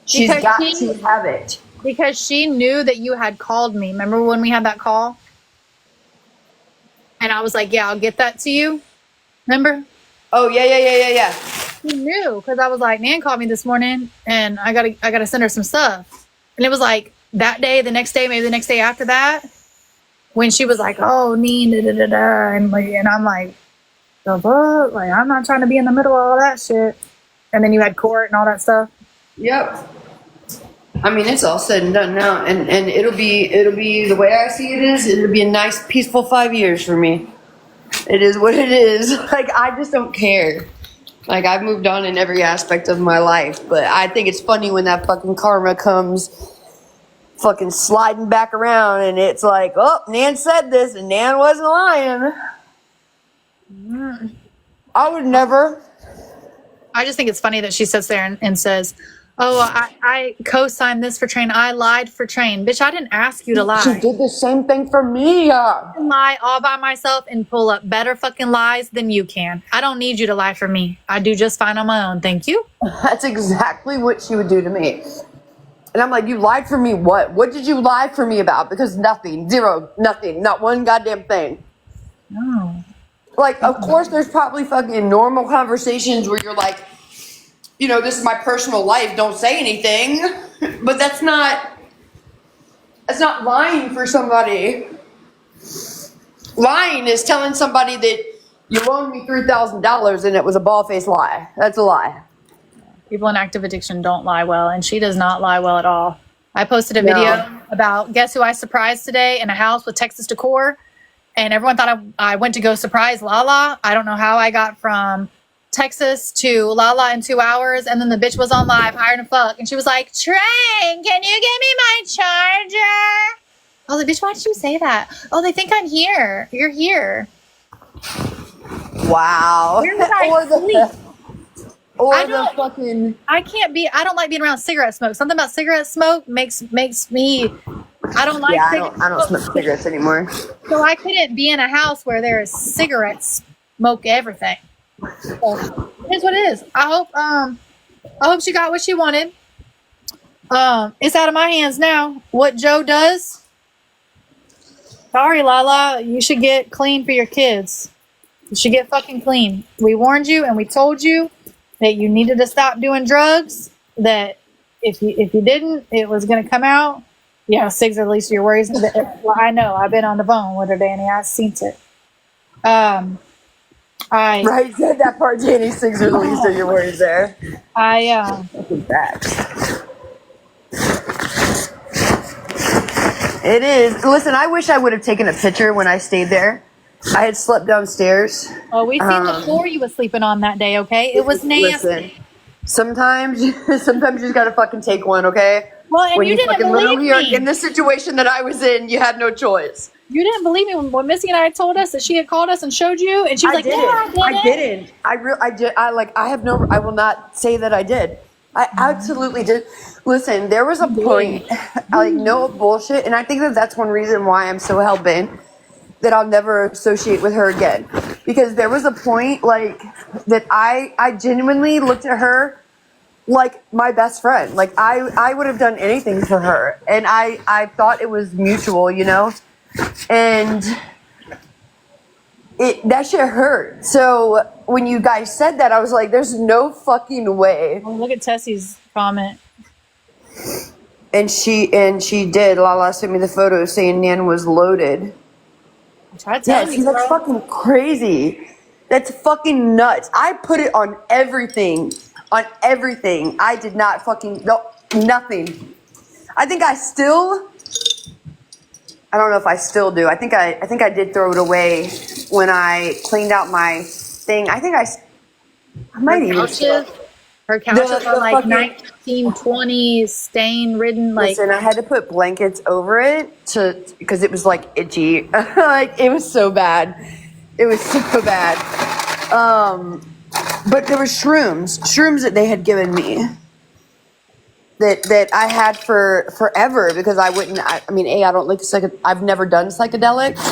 She's Because got she- to have it. Because she knew that you had called me. Remember when we had that call? And I was like, yeah, I'll get that to you. Remember? Oh yeah. She knew because I was like, Nan called me this morning and I gotta send her some stuff. And it was like that day, the next day, maybe the next day after that, when she was like, oh, Nan, and I'm like, the fuck? Like, I'm not trying to be in the middle of all that shit. And then you had court and all that stuff. Yep. I mean, it's all said and done now, and it'll be the way I see it is. It'll be a nice, peaceful 5 years for me. It is what it is. Like, I just don't care. Like, I've moved on in every aspect of my life, but I think it's funny when that fucking karma comes fucking sliding back around, and it's like, oh, Nan said this, and Nan wasn't lying. I would never. I just think it's funny that she sits there and says, oh, I co-signed this for Train. I lied for Train. Bitch, I didn't ask you to lie. She did the same thing for me. I can lie all by myself and pull up better fucking lies than you can. I don't need you to lie for me. I do just fine on my own. Thank you. That's exactly what she would do to me. And I'm like, you lied for me what? What did you lie for me about? Because nothing. Zero. Nothing. Not one goddamn thing. No. Like, of course, there's probably fucking normal conversations where you're like, you know, this is my personal life. Don't say anything. But that's not lying for somebody. Lying is telling somebody that you loaned me $3,000 and it was a bald-faced lie. That's a lie. People in active addiction don't lie well, and she does not lie well at all. I posted a video about guess who I surprised today in a house with Texas decor, and everyone thought I went to go surprise Lala. I don't know how I got from Texas to Lala in 2 hours, and then the bitch was on live hiring a fuck, and she was like, Train, can you give me my charger? I was like, bitch, why did you say that? Oh, they think I'm here. You're here. Wow. Where did I sleep? Or I the don't- fucking... I don't like being around cigarette smoke. Something about cigarette smoke makes me. I don't like. Yeah, cigarette I don't smoke cigarettes anymore. So I couldn't be in a house where there is cigarettes smoke everything. So, it is what it is. I hope she got what she wanted. It's out of my hands now. What Joe does. Sorry, Lala. You should get clean for your kids. You should get fucking clean. We warned you and we told you that you needed to stop doing drugs. That if you didn't, it was going to come out. Yeah, Sigs are the least of your worries. Well, I know. I've been on the phone with her, Danny. I've seen it. Right, said that part, Danny. Six are the least of your worries there. I Facts. It is. Listen, I wish I would have taken a picture when I stayed there. I had slept downstairs. Oh, we seen the floor you was sleeping on that day, okay? It was nasty. Listen, sometimes you just gotta fucking take one, okay? Well, and when you didn't fucking believe literally are me. in the situation that I was in, you had no choice. You didn't believe me when Missy and I told us that she had called us and showed you, and she was like, "Yeah, I didn't. I will not say that I did. I absolutely did. Listen, there was a point, like, no bullshit, and I think that that's one reason why I'm so hell-bent that I'll never associate with her again. Because there was a point, like, that I genuinely looked at her like my best friend. Like, I would have done anything for her, and I thought it was mutual, you know? And that shit hurt. So when you guys said that, I was like, there's no fucking way. Oh, look at Tessie's comment. And she did. Lala sent me the photo saying Nan was loaded. I tried Yeah, telling see, you, that's girl. fucking crazy. That's fucking nuts. I put it on everything. On everything. I did not fucking, no, nothing. I think I don't know if I still do. I think I did throw it away when I cleaned out my thing. I think I might even. Her couches The are like fucking- 1920s stain ridden, like Listen, I had to put blankets over it because it was like itchy. Like, it was so bad. It was so bad. But there were shrooms that they had given me. that I had for forever because I wouldn't. I mean, I don't like I've never done psychedelics,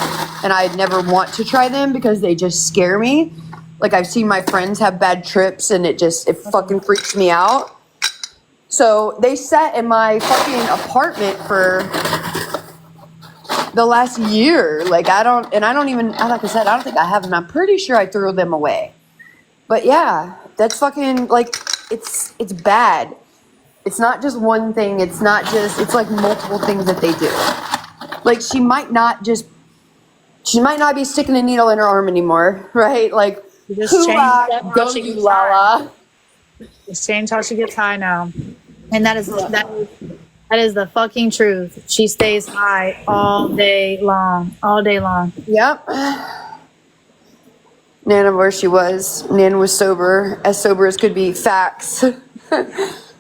and I never want to try them because they just scare me. Like I've seen my friends have bad trips, and it fucking freaks me out. So they sat in my fucking apartment for the last year. Like I don't even, like I said, I don't think I have them. I'm pretty sure I threw them away. But yeah, that's fucking like it's bad. It's not just one thing. It's it's like multiple things that they do. Like she might not be sticking a needle in her arm anymore, right? Like Just change up how go she you, gets Lala. Just change how she gets high now. And that is the fucking truth. She stays high all day long. All day long. Yep. Nana, where she was. Nana was sober as could be. Facts.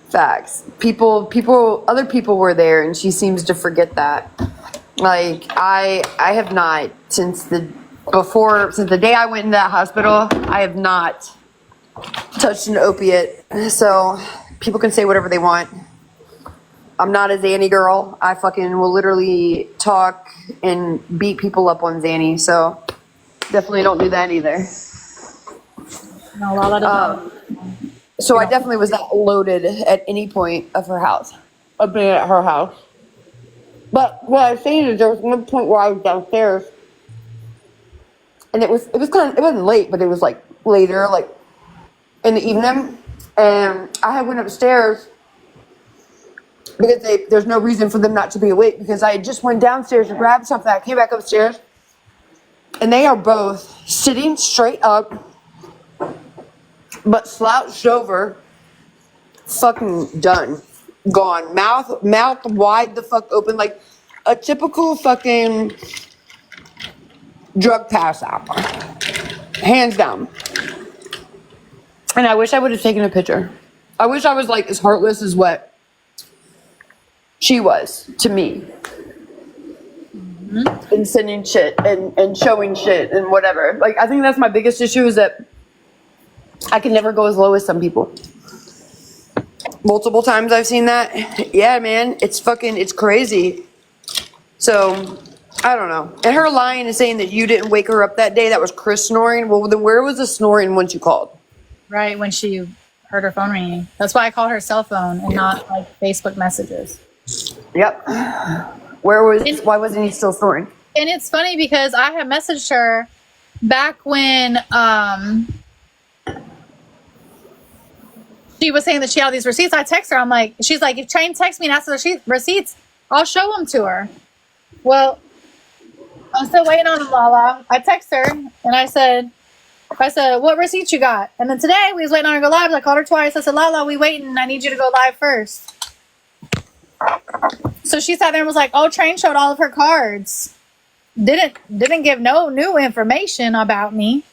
Facts. Other people were there, and she seems to forget that. Like I have not since the day I went in that hospital. I have not touched an opiate. So people can say whatever they want. I'm not a Xanny girl. I fucking will literally talk and beat people up on Xanny. So definitely don't do that either. No, Lala doesn't. So I definitely was not loaded at any point of her house. Of being at her house. But what I was saying is there was one point where I was downstairs, and it wasn't late, but it was like later, like in the evening, and I had went upstairs because there's no reason for them not to be awake because I just went downstairs to grab something. I came back upstairs, and they are both sitting straight up, but slouched over, fucking done, gone, mouth wide the fuck open, like a typical fucking drug pass out, hands down. And I wish I would have taken a picture. I wish I was like as heartless as what she was to me. And sending shit and showing shit and whatever. Like I think that's my biggest issue is that I can never go as low as some people. Multiple times I've seen that. Yeah, man, it's crazy. So, I don't know. And her lying and saying that you didn't wake her up that day, that was Chris snoring. Well, then where was the snoring once you called? Right, when she heard her phone ringing. That's why I called her cell phone and not like Facebook messages. Yep. Why wasn't he still snoring? And it's funny because I had messaged her back when she was saying that she had these receipts. I text her. I'm like, she's like, if Chain texts me and asks for the receipts, I'll show them to her. Well, I'm still waiting on them, Lala. I text her and I said, what receipts you got? And then today we was waiting on her to go live. I called her twice. I said, Lala, we waiting. I need you to go live first. So she sat there and was like, oh, Train showed all of her cards. Didn't give no new information about me.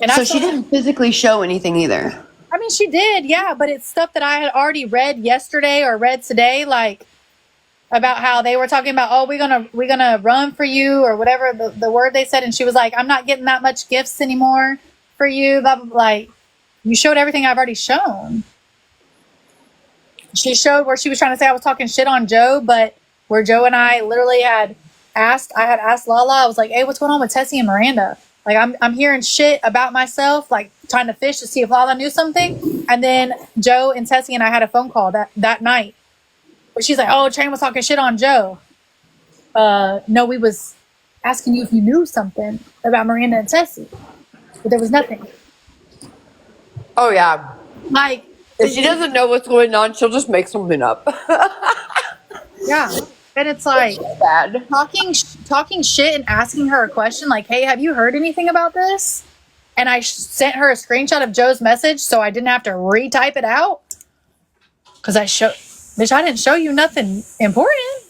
And so she didn't physically show anything either. I mean, she did, yeah, but it's stuff that I had already read yesterday or read today, like about how they were talking about, oh, we're gonna run for you or whatever the word they said, and she was like, I'm not getting that much gifts anymore for you, blah, blah, blah. Like, you showed everything I've already shown. She showed where she was trying to say I was talking shit on Joe, but where Joe and I literally had asked Lala, I was like, hey, what's going on with Tessie and Miranda? Like, I'm hearing shit about myself, like trying to fish to see if Lala knew something. And then Joe and Tessie and I had a phone call that night. Where she's like, oh, Train was talking shit on Joe. No, we was asking you if you knew something about Miranda and Tessie. But there was nothing. Oh, yeah. Like, if she doesn't know what's going on, she'll just make something up. yeah. And it's like bad. Talking shit and asking her a question like, hey, have you heard anything about this? And I sent her a screenshot of Joe's message so I didn't have to retype it out. Because I didn't show you nothing important.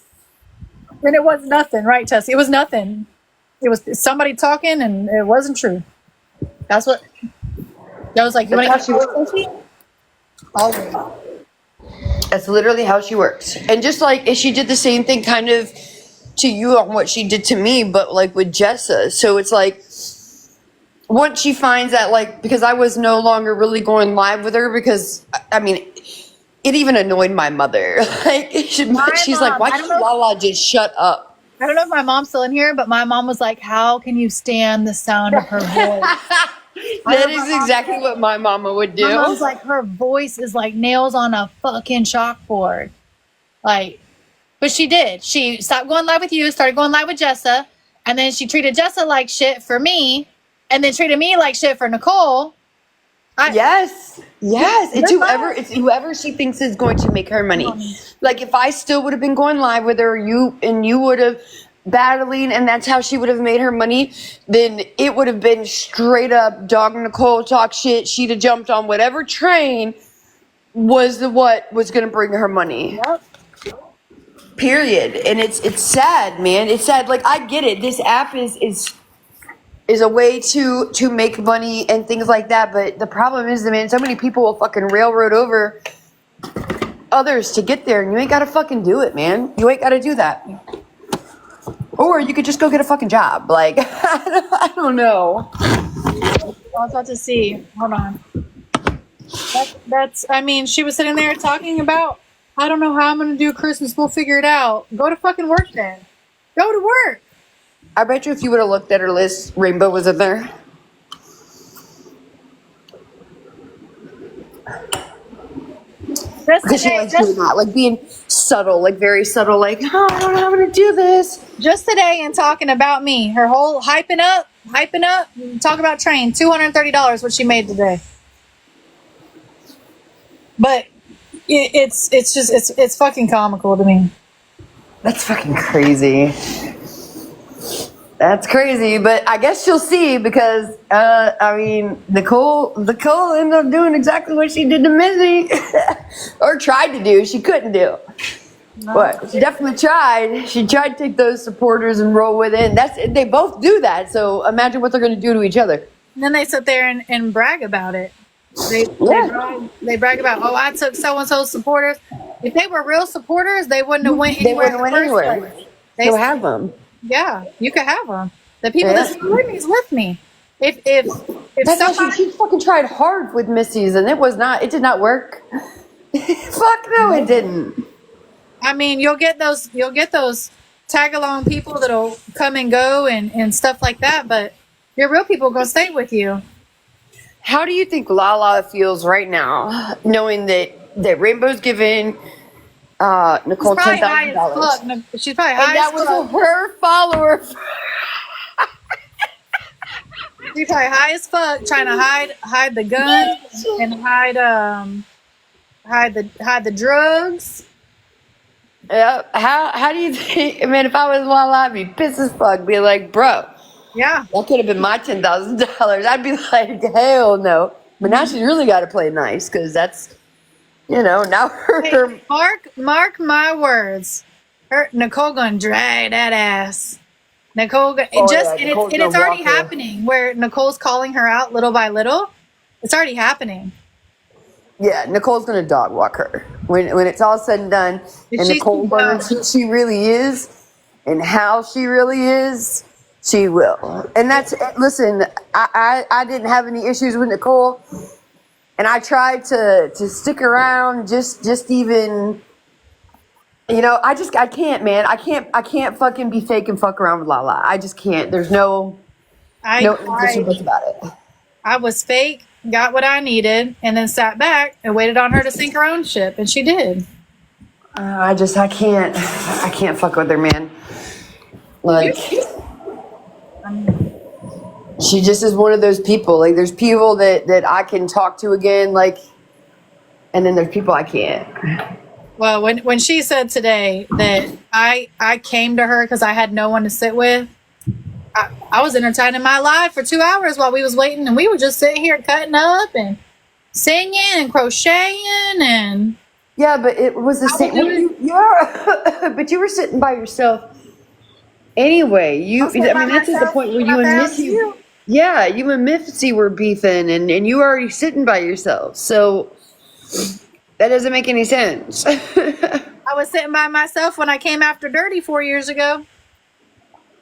And it was nothing, right, Tessie? It was nothing. It was somebody talking and it wasn't true. That's what Joe was like, you want to get Tessie? Always. That's literally how she works. And just like she did the same thing kind of to you on what she did to me, but like with Jessa. So it's like once she finds that, like, because I was no longer really going live with her because I mean it even annoyed my mother. Like, she's like, mom, why I don't can't know- Lala just shut up? I don't know if my mom's still in here, but my mom was like, "How can you stand the sound of her voice?" That is exactly what my mama would do. My mom's like, her voice is like nails on a fucking chalkboard. Like, but she did. She stopped going live with you, started going live with Jessa, and then she treated Jessa like shit for me, and then treated me like shit for Nicole. Yes. It's whoever she thinks is going to make her money. Like, if I still would have been going live with her, you would have battling, and that's how she would have made her money, then it would have been straight up dog Nicole talk shit. She'd have jumped on whatever train was what was going to bring her money. Yep. Period. And it's sad, man. It's sad. Like, I get it. This app is a way to make money and things like that, but the problem is, man, so many people will fucking railroad over others to get there, and you ain't gotta fucking do it, man. You ain't gotta do that. Or you could just go get a fucking job. Like, I don't know. I was about to see. Hold on. That's. I mean, she was sitting there talking about, I don't know how I'm gonna do Christmas. We'll figure it out. Go to fucking work then. Go to work. I bet you if you would have looked at her list, Rainbow was in there. Because she likes doing that, like being subtle, like very subtle, like, oh, I don't know how I'm gonna do this. Just today and talking about me. Her whole hyping up, talk about train. $230 what she made today. But it's fucking comical to me. That's fucking crazy. That's crazy, but I guess you'll see because, I mean, Nicole ended up doing exactly what she did to Missy, or tried to do. She couldn't do, but she definitely tried. She tried to take those supporters and roll with it. And they both do that. So imagine what they're going to do to each other. And then they sit there and brag about it. They brag about, oh, I took so and so's supporters. If they were real supporters, they wouldn't have went anywhere. They wouldn't went anywhere. They They'll have them. Yeah, you could have them. The people that still with me is with me. If That's somebody, she fucking tried hard with Missy's, and it did not work. Fuck no, it didn't. I mean, you'll get those tag along people that'll come and go and stuff like that, but your real people gonna stay with you. How do you think Lala feels right now, knowing that Rainbow's giving Nicole She's probably high $10,000? as fuck. She's probably high And that as was fuck. her follower. She's probably high as fuck, trying to hide the gun and hide the drugs. Yeah. How do you think? Man, if I was Lala, I'd be pissed as fuck. Be like, bro, Yeah. that could have been my $10,000. I'd be like, hell no. But now she's really got to play nice because that's, now her. Hey, mark my words. Nicole gonna drag that ass. Nicole, Nicole's it's gonna already walk her. happening. Where Nicole's calling her out little by little. It's already happening. Yeah, Nicole's gonna dog walk her when it's all said and done, and she's Nicole learns who she really is and how she really is. She will, and listen. I didn't have any issues with Nicole, and I tried to stick around. Just even, I can't, man. I can't fucking be fake and fuck around with Lala. I just can't. There's no ifs and buts about it. I was fake, got what I needed, and then sat back and waited on her to sink her own ship, and she did. I can't fuck with her, man. Like, she just is one of those people. Like, there's people that I can talk to again, like, and then there's people I can't. Well, when she said today that I came to her because I had no one to sit with, I was entertaining my life for 2 hours while we was waiting, and we were just sitting here cutting up and singing and crocheting and. Yeah, but it was the same. But you were sitting by yourself anyway. That's just the point where you and Missy. Yeah, you and Missy were beefing, and you were already sitting by yourself. So that doesn't make any sense. I was sitting by myself when I came after Dirty 4 years ago.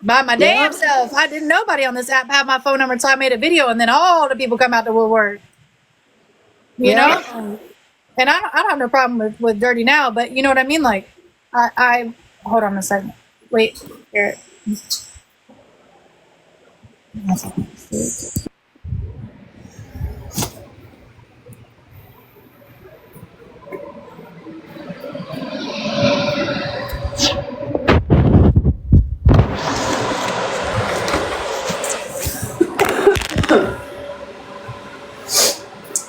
By my damn self. I didn't nobody on this app have my phone number until I made a video, and then all the people come out to woodwork. You know? And I don't have no problem with dirty now, but you know what I mean? Like, I hold on a second. Wait, here.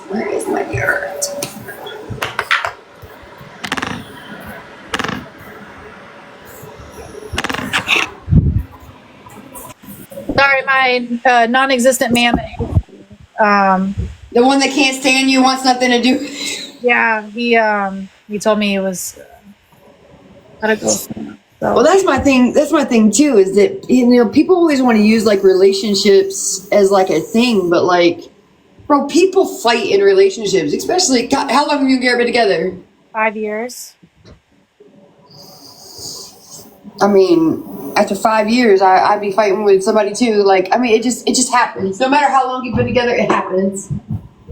Where is my yogurt? Sorry, my non-existent man. The one that can't stand you wants nothing to do. Yeah, he told me it was gotta go. So. Well, that's my thing. That's my thing too. Is that people always want to use like relationships as like a thing, but like, bro, people fight in relationships. Especially, how long have you and Garrett been together? 5 years. I mean, after 5 years, I'd be fighting with somebody too. Like, I mean, it just happens. No matter how long you've been together, it happens.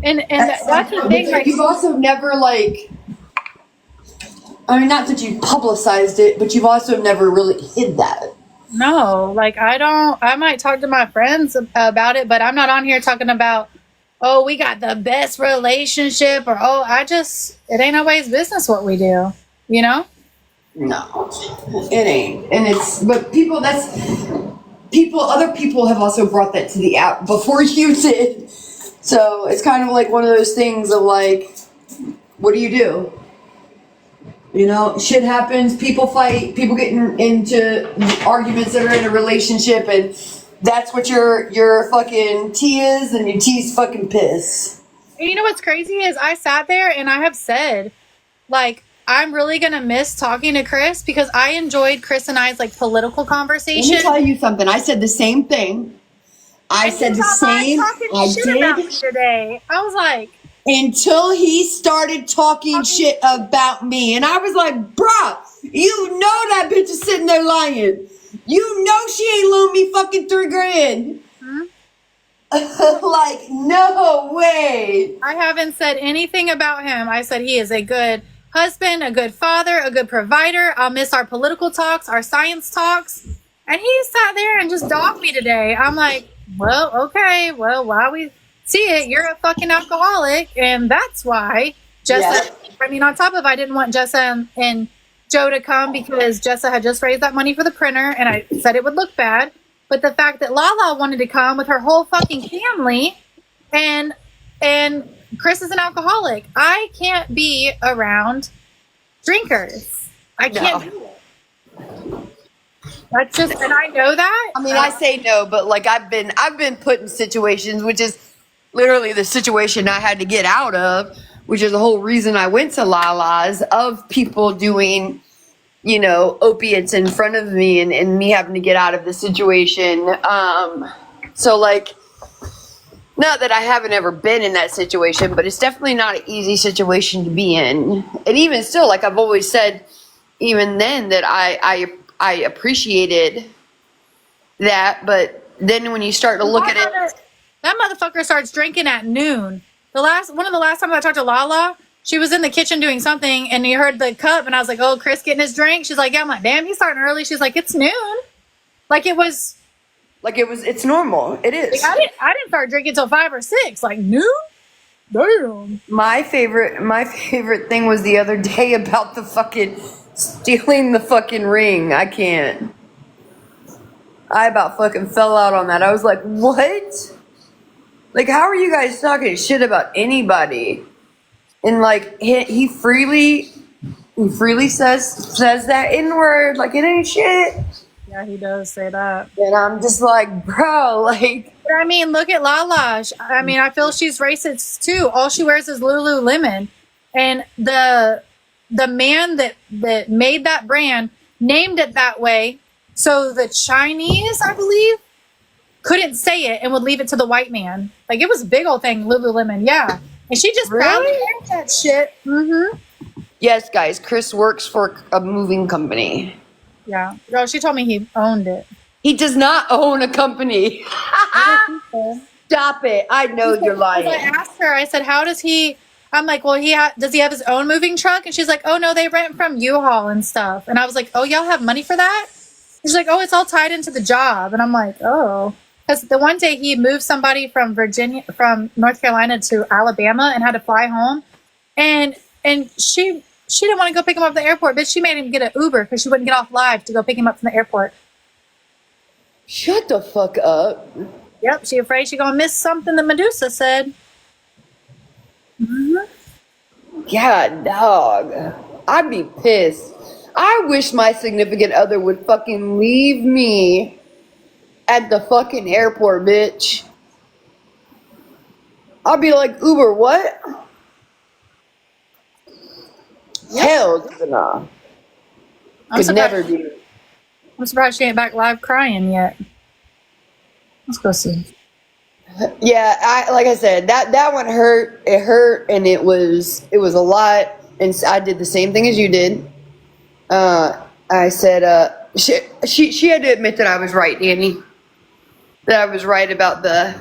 And that's the thing. Like, You've also never like. I mean, not that you publicized it, but you've also never really hid that. no, like I might talk to my friends about it, but I'm not on here talking about, oh, we got the best relationship, or oh, it ain't nobody's business what we do, you know? No, it ain't. And but other people have also brought that to the app before you did. So it's kind of like one of those things of like, what do you do? You know, shit happens, people fight, people get into arguments that are in a relationship, and that's what your fucking tea is, and your tea's fucking piss. And you know what's crazy is I sat there and I have said, like, I'm really gonna miss talking to Chris because I enjoyed Chris and I's like political Let conversation. me tell you something. I said the same thing. I said the same. I did. Today. I was like, Until he started talking shit about me. And I was like, bruh, you know that bitch is sitting there lying. You know she ain't loaned me fucking $3,000. Like, no way. I haven't said anything about him. I said he is a good husband, a good father, a good provider. I'll miss our political talks, our science talks. And he sat there and just dogged me today. I'm like, well, okay. Well, while we see it, you're a fucking alcoholic. And that's why Jessa, I mean, on top of I didn't want Jessa and Joe to come because Jessa had just raised that money for the printer. And I said it would look bad. But the fact that Lala wanted to come with her whole fucking family and Chris is an alcoholic. I can't be around drinkers. I can't do it. That's just, and I know that. I mean, I say no, but like I've been put in situations, which is literally the situation I had to get out of, which is the whole reason I went to Lala's, of people doing, you know, opiates in front of me and me having to get out of the situation. So like, not that I haven't ever been in that situation, but it's definitely not an easy situation to be in. And even still, like I've always said, even then, that I appreciated that. But then when you start to look at it, that motherfucker starts drinking at noon. One of the last times I talked to Lala, she was in the kitchen doing something, and you heard the cup, and I was like, "Oh, Chris getting his drink." She's like, "Yeah." I'm like, "Damn, he's starting early." She's like, "It's noon." Like it was. It's normal. It is. Like, I didn't start drinking till 5 or 6. Like noon. Damn. My favorite thing was the other day about the fucking stealing the fucking ring. I can't. I about fucking fell out on that. I was like, what? Like, how are you guys talking shit about anybody? And like, he freely says that N-word, like it ain't shit. Yeah, he does say that. And I'm just like, bro, like. But I mean, look at Lala. I mean, I feel she's racist too. All she wears is Lululemon, and the man that made that brand named it that way, so the Chinese, I believe, couldn't say it and would leave it to the white man. Like it was a big old thing, Lululemon. Yeah, and she just proudly wears that shit. Mm-hmm. Yes, guys, Chris works for a moving company. Yeah. Oh, she told me he owned it. He does not own a company. Stop it. I know you're lying. I asked her, I said, how does he, I'm like, well, does he have his own moving truck? And she's like, oh no, they rent from U-Haul and stuff. And I was like, oh, y'all have money for that? She's like, oh, it's all tied into the job. And I'm like, oh, because the one day he moved somebody from North Carolina to Alabama and had to fly home, and she didn't want to go pick him up at the airport, but she made him get an Uber because she wouldn't get off live to go pick him up from the airport. Shut the fuck up. Yep, she afraid she gonna miss something that Medusa said. Yeah, dog. I'd be pissed. I wish my significant other would fucking leave me at the fucking airport, bitch. I'd be like, Uber, what? Hell no. Could never do. I'm surprised she ain't back live crying yet. Let's go see. Yeah, like I said, that one hurt. It hurt, and it was a lot. And I did the same thing as you did. I said, she had to admit that I was right, Danny. That I was right about the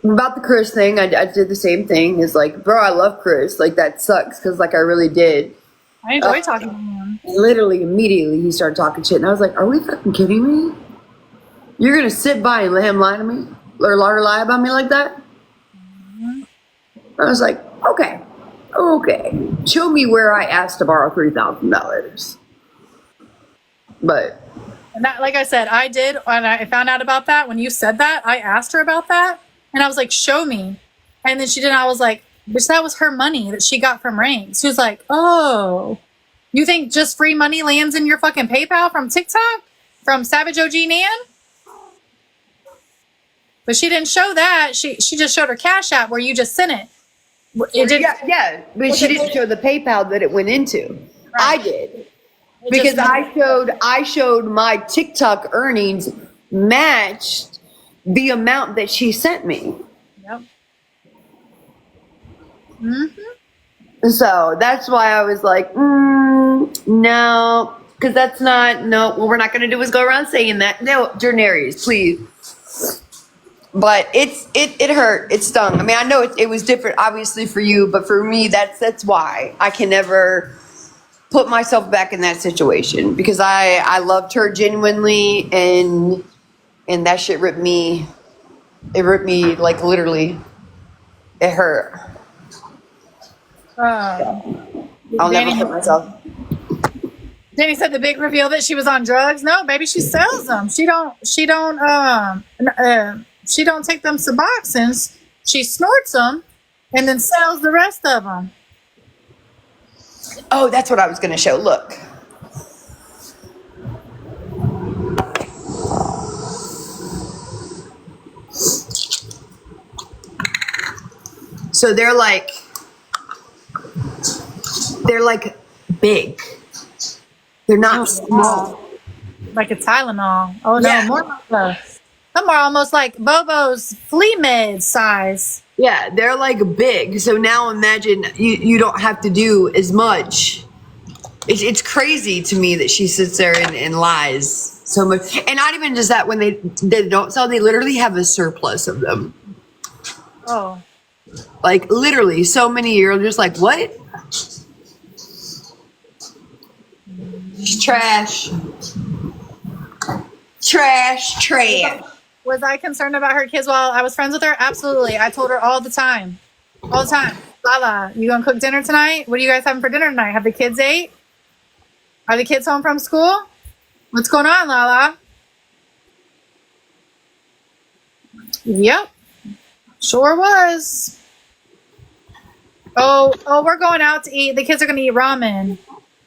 about the Chris thing. I did the same thing. It's like, bro, I love Chris. Like, that sucks because like I really did. I enjoy talking to him. Literally immediately he started talking shit, and I was like, are we fucking kidding me? You're gonna sit by and let him lie to me or let her lie about me like that? I was like, okay, show me where I asked to borrow $3,000. But And that, like I said, I did when I found out about that. When you said that, I asked her about that, and I was like, show me. And then she did. I was like, bitch, that was her money that she got from Ranks. She was like, oh, you think just free money lands in your fucking PayPal from TikTok? From Savage OG Nan? But she didn't show that. She just showed her Cash App where you just sent it. It did. yeah, but she didn't show the PayPal that it went into. Right. I did. Because I showed my TikTok earnings matched the amount that she sent me. Yep. So that's why I was like, no, because that's not, no, what we're not going to do is go around saying that. No, Jernarius, please. But it hurt. It stung. I mean, I know it was different, obviously, for you, but for me, that's why I can never put myself back in that situation, because I loved her genuinely, and that shit ripped me. It ripped me, like, literally. It hurt. I'll never hurt myself. Danny said the big reveal that she was on drugs. No, baby, she sells them. She don't take them Suboxones. She snorts them and then sells the rest of them. Oh, that's what I was going to show. Look. So they're like big. They're not small. Like a Tylenol. Oh no, Yeah. more like some are almost like Bobo's flea med size. Yeah, they're like big. So now imagine you don't have to do as much. It's crazy to me that she sits there and lies so much. And not even just that, when they don't sell, they literally have a surplus of them. Oh. Like, literally, so many years, just like, what? Trash. Was I concerned about her kids while I was friends with her? Absolutely. I told her all the time. All the time. Lala, you gonna cook dinner tonight? What are you guys having for dinner tonight? Have the kids ate? Are the kids home from school? What's going on, Lala? Yep. Sure was. Oh, we're going out to eat. The kids are gonna eat ramen.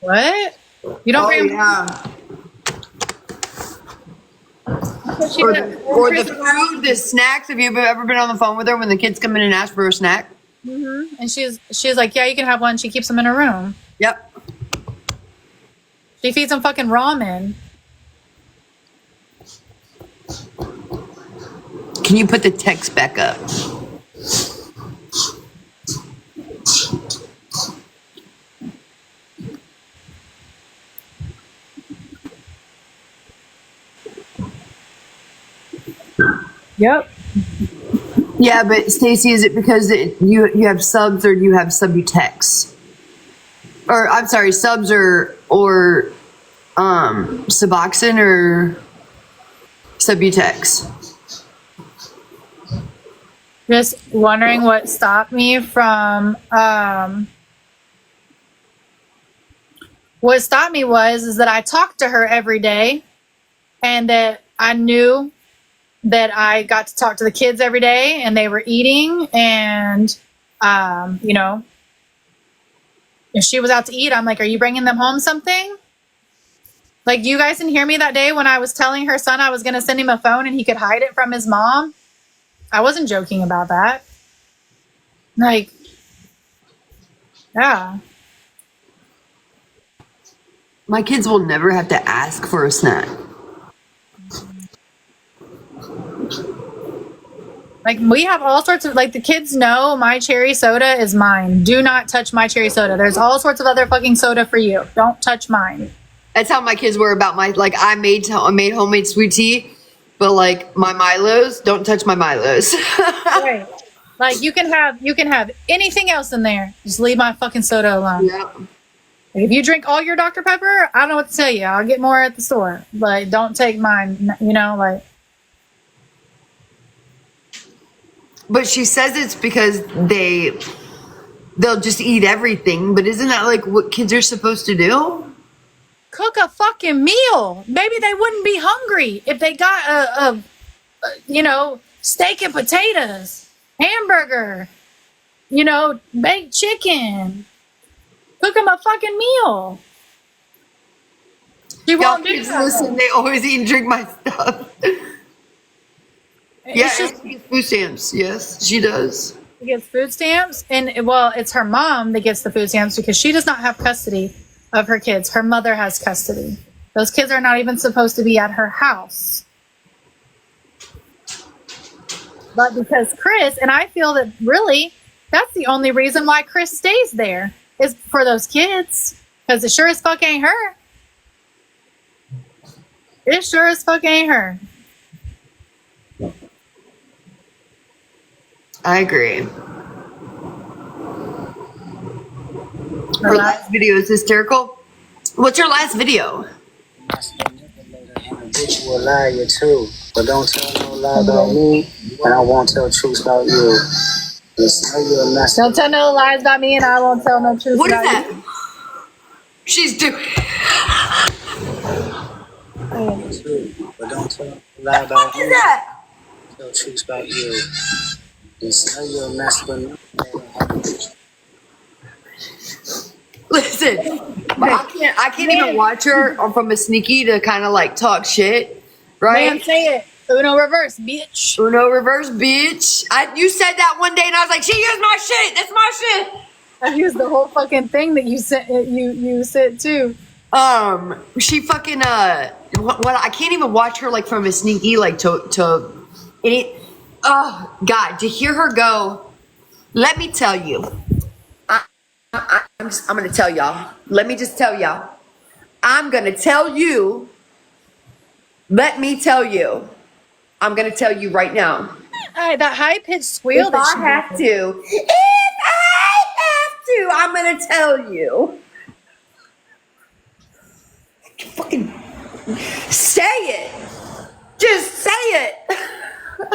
What? You don't bring yeah. Or the food, the snacks. Have you ever been on the phone with her when the kids come in and ask for a snack? Mm-hmm. And she's like, yeah, you can have one. She keeps them in her room. Yep. She feeds them fucking ramen. Can you put the text back up? Yep. Yeah, but Stacy, is it because you have subs or you have Subutex? Or I'm sorry, subs or Suboxone or Subutex? Just wondering what stopped me from what stopped me is that I talked to her every day, and that I knew that I got to talk to the kids every day, and they were eating, and you know, if she was out to eat, I'm like, are you bringing them home something? Like, you guys didn't hear me that day when I was telling her son I was going to send him a phone and he could hide it from his mom? I wasn't joking about that. Like, yeah. My kids will never have to ask for a snack. Like, we have all sorts of, like, the kids know my cherry soda is mine. Do not touch my cherry soda. There's all sorts of other fucking soda for you. Don't touch mine. That's how my kids were about my, like, I made homemade sweet tea, but like my Milos, don't touch my Milos. Right. Like, you can have anything else in there. Just leave my fucking soda alone. Yeah. Like, if you drink all your Dr. Pepper, I don't know what to tell you. I'll get more at the store. But don't take mine, you know, like. But she says it's because they'll just eat everything, but isn't that like what kids are supposed to do? Cook a fucking meal. Maybe they wouldn't be hungry if they got a you know, steak and potatoes, hamburger, you know, baked chicken. Cook them a fucking meal. She Y'all won't do kids that. listen, they always eat and drink my stuff. Yeah, It's just, she gets food stamps. Yes, she does. she gets food stamps, and well, it's her mom that gets the food stamps because she does not have custody of her kids. Her mother has custody. Those kids are not even supposed to be at her house. But because Chris, and I feel that really that's the only reason why Chris stays there is for those kids. Because it sure as fuck ain't her. It sure as fuck ain't her. I agree. Her last video is hysterical. What's your last video? Bitch, you a liar too. But don't tell no lie about me, and I won't tell truth about you. Just know you're a mess. Don't tell no lies about me, and I won't tell no truth What is about that? you. She's doing. But don't tell no lie about What is me, that? tell truth about you. Just know you're a mess, but Listen, I can't even watch her from a sneaky to kind of like talk shit, right? Man, say it. Uno reverse, bitch. Uno reverse, bitch. You said that one day, and I was like, "She used my shit. That's my shit." I used the whole fucking thing that you sent. You said too. She fucking what I can't even watch her like from a sneaky like to it. Oh God, to hear her go. Let me tell you. I'm gonna tell y'all. Let me just tell y'all. I'm gonna tell you. Let me tell you. I'm gonna tell you right now. That high pitched squeal If that I she have did. to, I'm gonna tell you. Fucking say it. Just say it.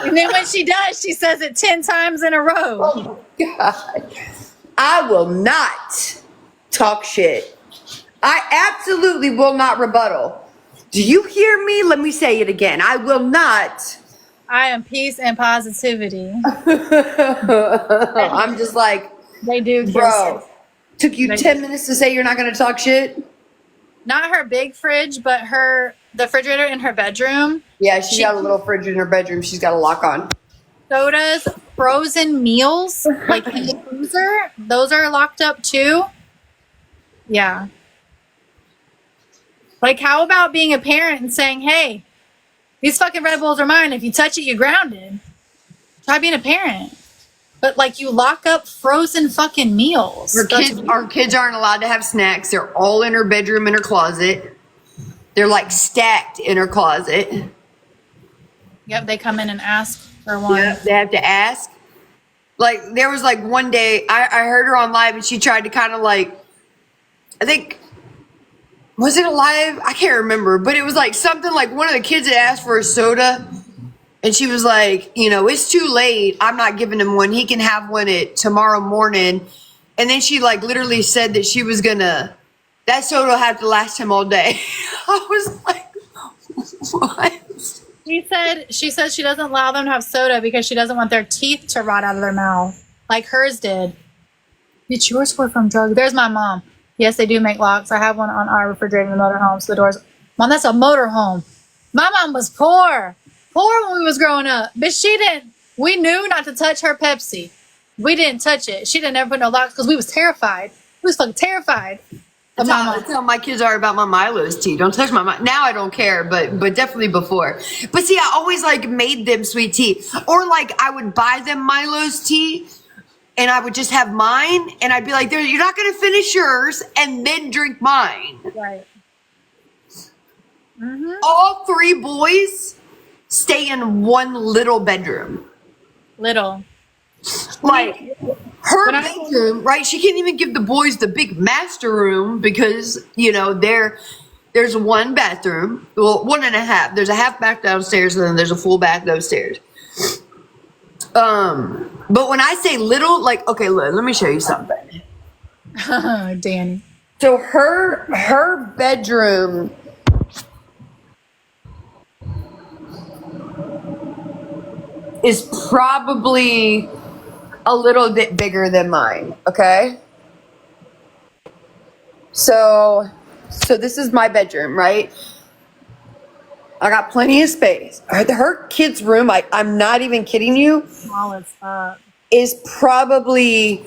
And then when she does, she says it 10 times in a row. Oh God. I will not talk shit. I absolutely will not rebuttal. Do you hear me? Let me say it again. I will not. I am peace and positivity. I'm just like, They do, bro, took you They- 10 minutes to say you're not going to talk shit? Not her big fridge, but the refrigerator in her bedroom. Yeah, she got a little fridge in her bedroom. She's got a lock on. Sodas, frozen meals, like in the freezer, those are locked up too. Yeah. Like, how about being a parent and saying, hey, these fucking Red Bulls are mine. If you touch it, you're grounded. Try being a parent. But, like, you lock up frozen fucking meals. Our kids aren't allowed to have snacks. They're all in her bedroom, in her closet. They're like stacked in her closet. Yep, they come in and ask for one. Yeah, they have to ask. Like there was like one day I heard her on live and she tried to kind of like, I think, was it a live? I can't remember, but it was like something like one of the kids had asked for a soda and she was like, you know, it's too late. I'm not giving him one. He can have one at tomorrow morning. And then she like literally said that she was gonna, that soda will have to last him all day. I was like, what? She said she doesn't allow them to have soda because she doesn't want their teeth to rot out of their mouth like hers did. It's yours were from drugs. There's my mom. Yes, they do make locks. I have one on our refrigerator in the motorhome, so the doors. Mom, that's a motorhome. My mom was poor when we was growing up, but she didn't. We knew not to touch her Pepsi. We didn't touch it. She didn't ever put no locks because we was terrified. We was fucking terrified. That's how my kids are about my Milo's tea. Don't touch my now I don't care, but definitely before. But see, I always like made them sweet tea, or like I would buy them Milo's tea, and I would just have mine, and I'd be like, "You're not gonna finish yours and then drink mine." Right. All three boys stay in one little bedroom. Little. Like her bedroom, right? She can't even give the boys the big master room because, you know, there's one bathroom, well, 1.5. There's a half bath downstairs and then there's a full bath upstairs. But when I say little, like, okay, look, let me show you something. Danny. So her bedroom is probably a little bit bigger than mine, okay? So this is my bedroom, right? I got plenty of space. Her kid's room, I'm not even kidding you, Small as fuck. is probably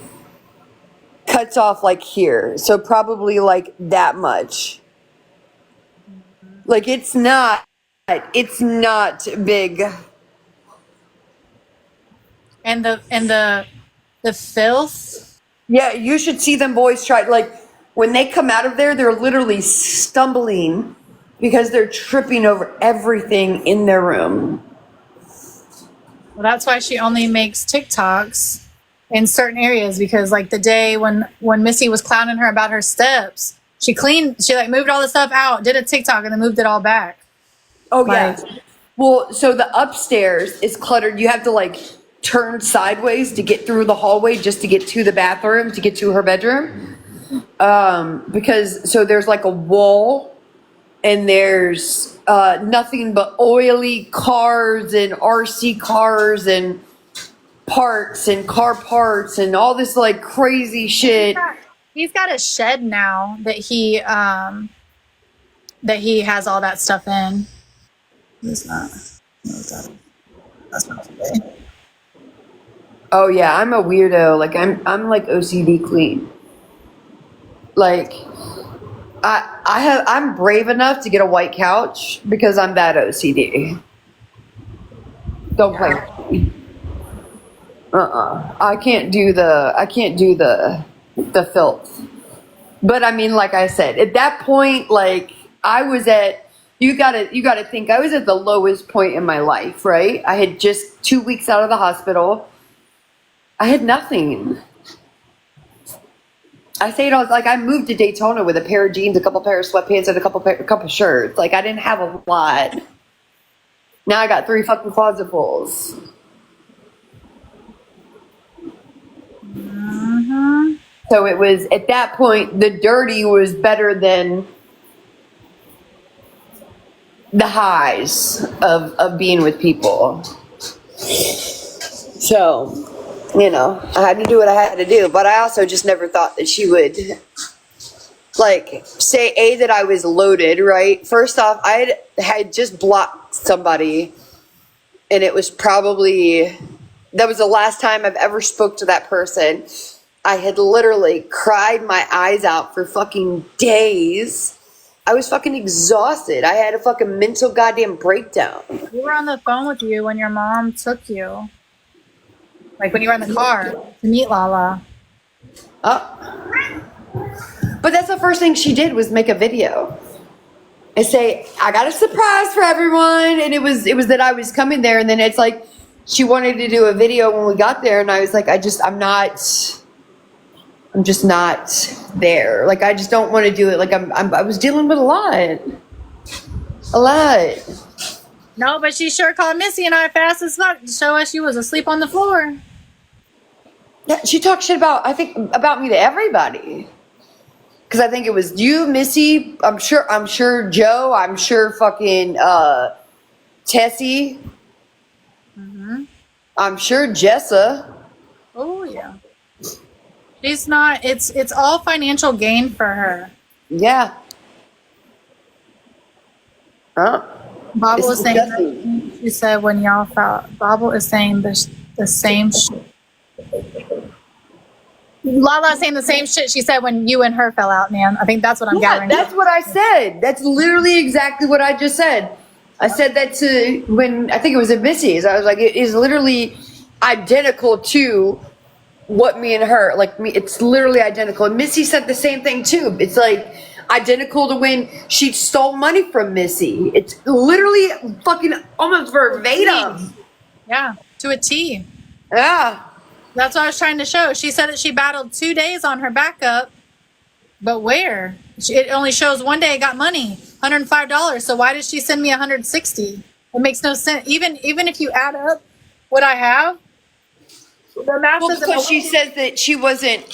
cuts off like here. So probably like that much. Like it's not big. And the filth. Yeah, you should see them boys try. Like when they come out of there, they're literally stumbling because they're tripping over everything in their room. Well, that's why she only makes TikToks in certain areas, because like the day when Missy was clowning her about her steps, she like moved all the stuff out, did a TikTok, and then moved it all back. Oh Like- yeah. Well, so the upstairs is cluttered. You have to like turn sideways to get through the hallway just to get to the bathroom, to get to her bedroom. Because so there's like a wall and there's nothing but oily cars and RC cars and parts and car parts and all this like crazy shit. He's got a shed now that he has all that stuff in. It's not. That's not today. Oh yeah, I'm a weirdo. Like I'm like OCD queen. Like I'm brave enough to get a white couch because I'm that OCD. Don't play with me. I can't do the filth. But I mean, like I said, at that point, like I was at, you gotta think, I was at the lowest point in my life, right? I had just 2 weeks out of the hospital. I had nothing. I say it all, like I moved to Daytona with a pair of jeans, a couple pair of sweatpants, and a couple shirts. Like I didn't have a lot. Now I got 3 fucking closetfuls. So it was, at that point, the dirty was better than the highs of being with people. So, you know, I had to do what I had to do, but I also just never thought that she would, like, say, that I was loaded, right? First off, I had just blocked somebody, and it was probably, that was the last time I've ever spoke to that person. I had literally cried my eyes out for fucking days. I was fucking exhausted. I had a fucking mental goddamn breakdown. We were on the phone with you when your mom took you. Like when you were in the car to meet Lala. But that's the first thing she did was make a video. I say, I got a surprise for everyone. And it was that I was coming there. And then it's like, she wanted to do a video when we got there. And I was like, I'm just not there. Like, I just don't want to do it. Like I was dealing with a lot. No, but she sure called Missy and I fast as fuck to show us she was asleep on the floor. Yeah, she talked shit about me to everybody. Cause I think it was you, Missy. I'm sure Joe. I'm sure fucking Tessie. I'm sure Jessa. Oh yeah. She's not. It's all financial gain for her. Yeah. Huh? Bobble It's was saying. disgusting. She said when y'all felt. Bobble is saying the same shit. Lala saying the same shit she said when you and her fell out, man. I think that's what I'm Yeah, gathering. that's what I said. That's literally exactly what I just said. I said that to when I think it was at Missy's. I was like, it is literally identical to what me and her, like me, it's literally identical. And Missy said the same thing too. It's like identical to when she stole money from Missy. It's literally fucking almost verbatim. Yeah, to a T. Yeah. That's what I was trying to show. She said that she battled 2 days on her backup, but where? It only shows one day it got money, $105. So why did she send me $160? It makes no sense. Even if you add up what I have, the math Well, doesn't because she work. says that she wasn't.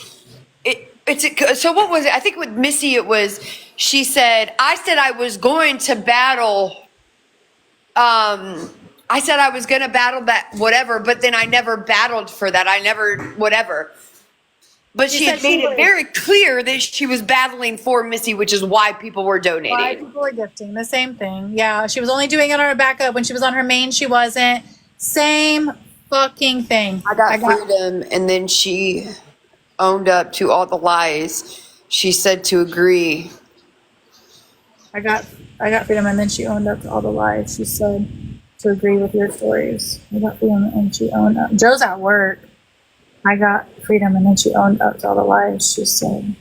So what was it? I think with Missy, it was. She said, I said I was going to battle. I said I was going to battle that whatever, but then I never battled for that. I never whatever. But she had said she made it was- very clear that she was battling for Missy, which is why people were donating. Why people are gifting the same thing. Yeah, she was only doing it on her backup. When she was on her main, she wasn't. Same fucking thing. I got freedom, and then she owned up to all the lies. She said to agree. I got freedom, and then she owned up to all the lies. She said to agree with your stories. I got freedom, and she owned up. Joe's at work. I got freedom, and then she owned up to all the lies. She said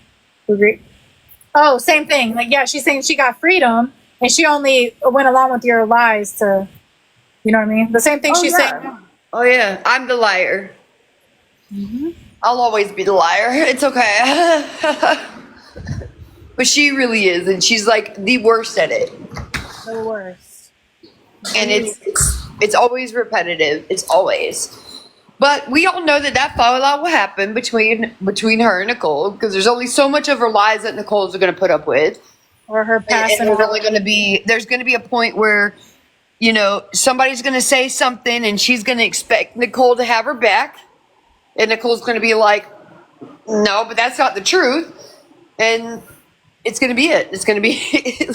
to agree. Oh, same thing. Like, yeah, she's saying she got freedom, and she only went along with your lies to, you know what I mean? The same thing she's saying. Oh yeah, I'm the liar. I'll always be the liar. It's okay. But she really is, and she's like the worst at it. The worst. And it's always repetitive. It's always. But we all know that fallout will happen between her and Nicole, because there's only so much of her lies that Nicole's going to put up with. Or her And passing there's out. only going to be a point where, you know, somebody's going to say something and she's going to expect Nicole to have her back, and Nicole's going to be like, no, but that's not the truth. And it's going to be it. It's going to be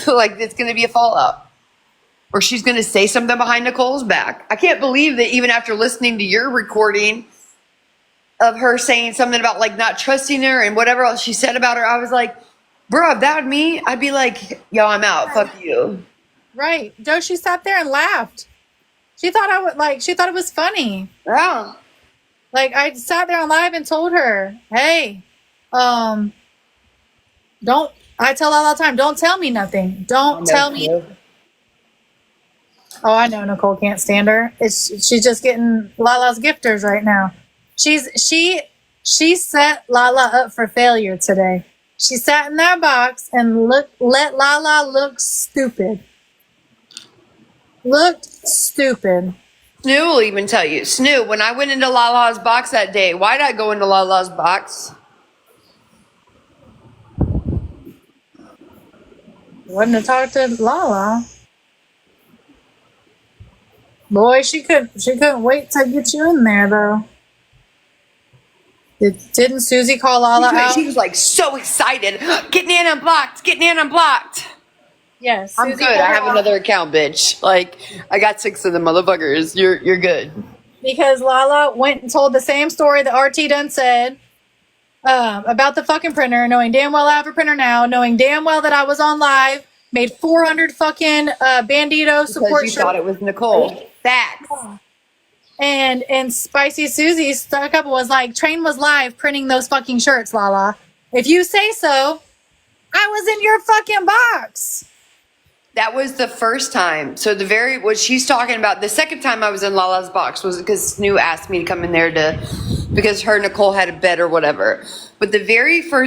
like, it's going to be a fallout. Or she's going to say something behind Nicole's back. I can't believe that even after listening to your recording of her saying something about like not trusting her and whatever else she said about her, I was like, bro, if that were me, I'd be like, yo, I'm out. Fuck you. Right. Joe, she sat there and laughed. She thought she thought it was funny. Yeah. Like, I sat there on live and told her, hey, I tell her all the time, don't tell me nothing. Don't tell me. Oh, I know Nicole can't stand her. She's just getting Lala's gifters right now. She set Lala up for failure today. She sat in that box and let Lala look stupid. Looked stupid. Snoo will even tell you. Snoo, when I went into Lala's box that day, why did I go into Lala's box? Wasn't to talk to Lala. Boy, she couldn't wait to get you in there though. Didn't Susie call Lala out? She was like so excited. Get Nan unblocked. Get Nan unblocked. Yes, I'm Susie good. called I her have out another account, bitch. Like, I got 6 of them motherfuckers. You're good. because Lala went and told the same story that RT done said about the fucking printer, knowing damn well I have a printer now, knowing damn well that I was on live, made 400 fucking Bandito support Because you thought shirts. it was Nicole. Facts. And Spicy Susie stuck up and was like, Train was live printing those fucking shirts, Lala. If you say so, I was in your fucking box. That was the first time. So what she's talking about, the second time I was in Lala's box was because Snoo asked me to come in there because her and Nicole had a bed or whatever. But the very first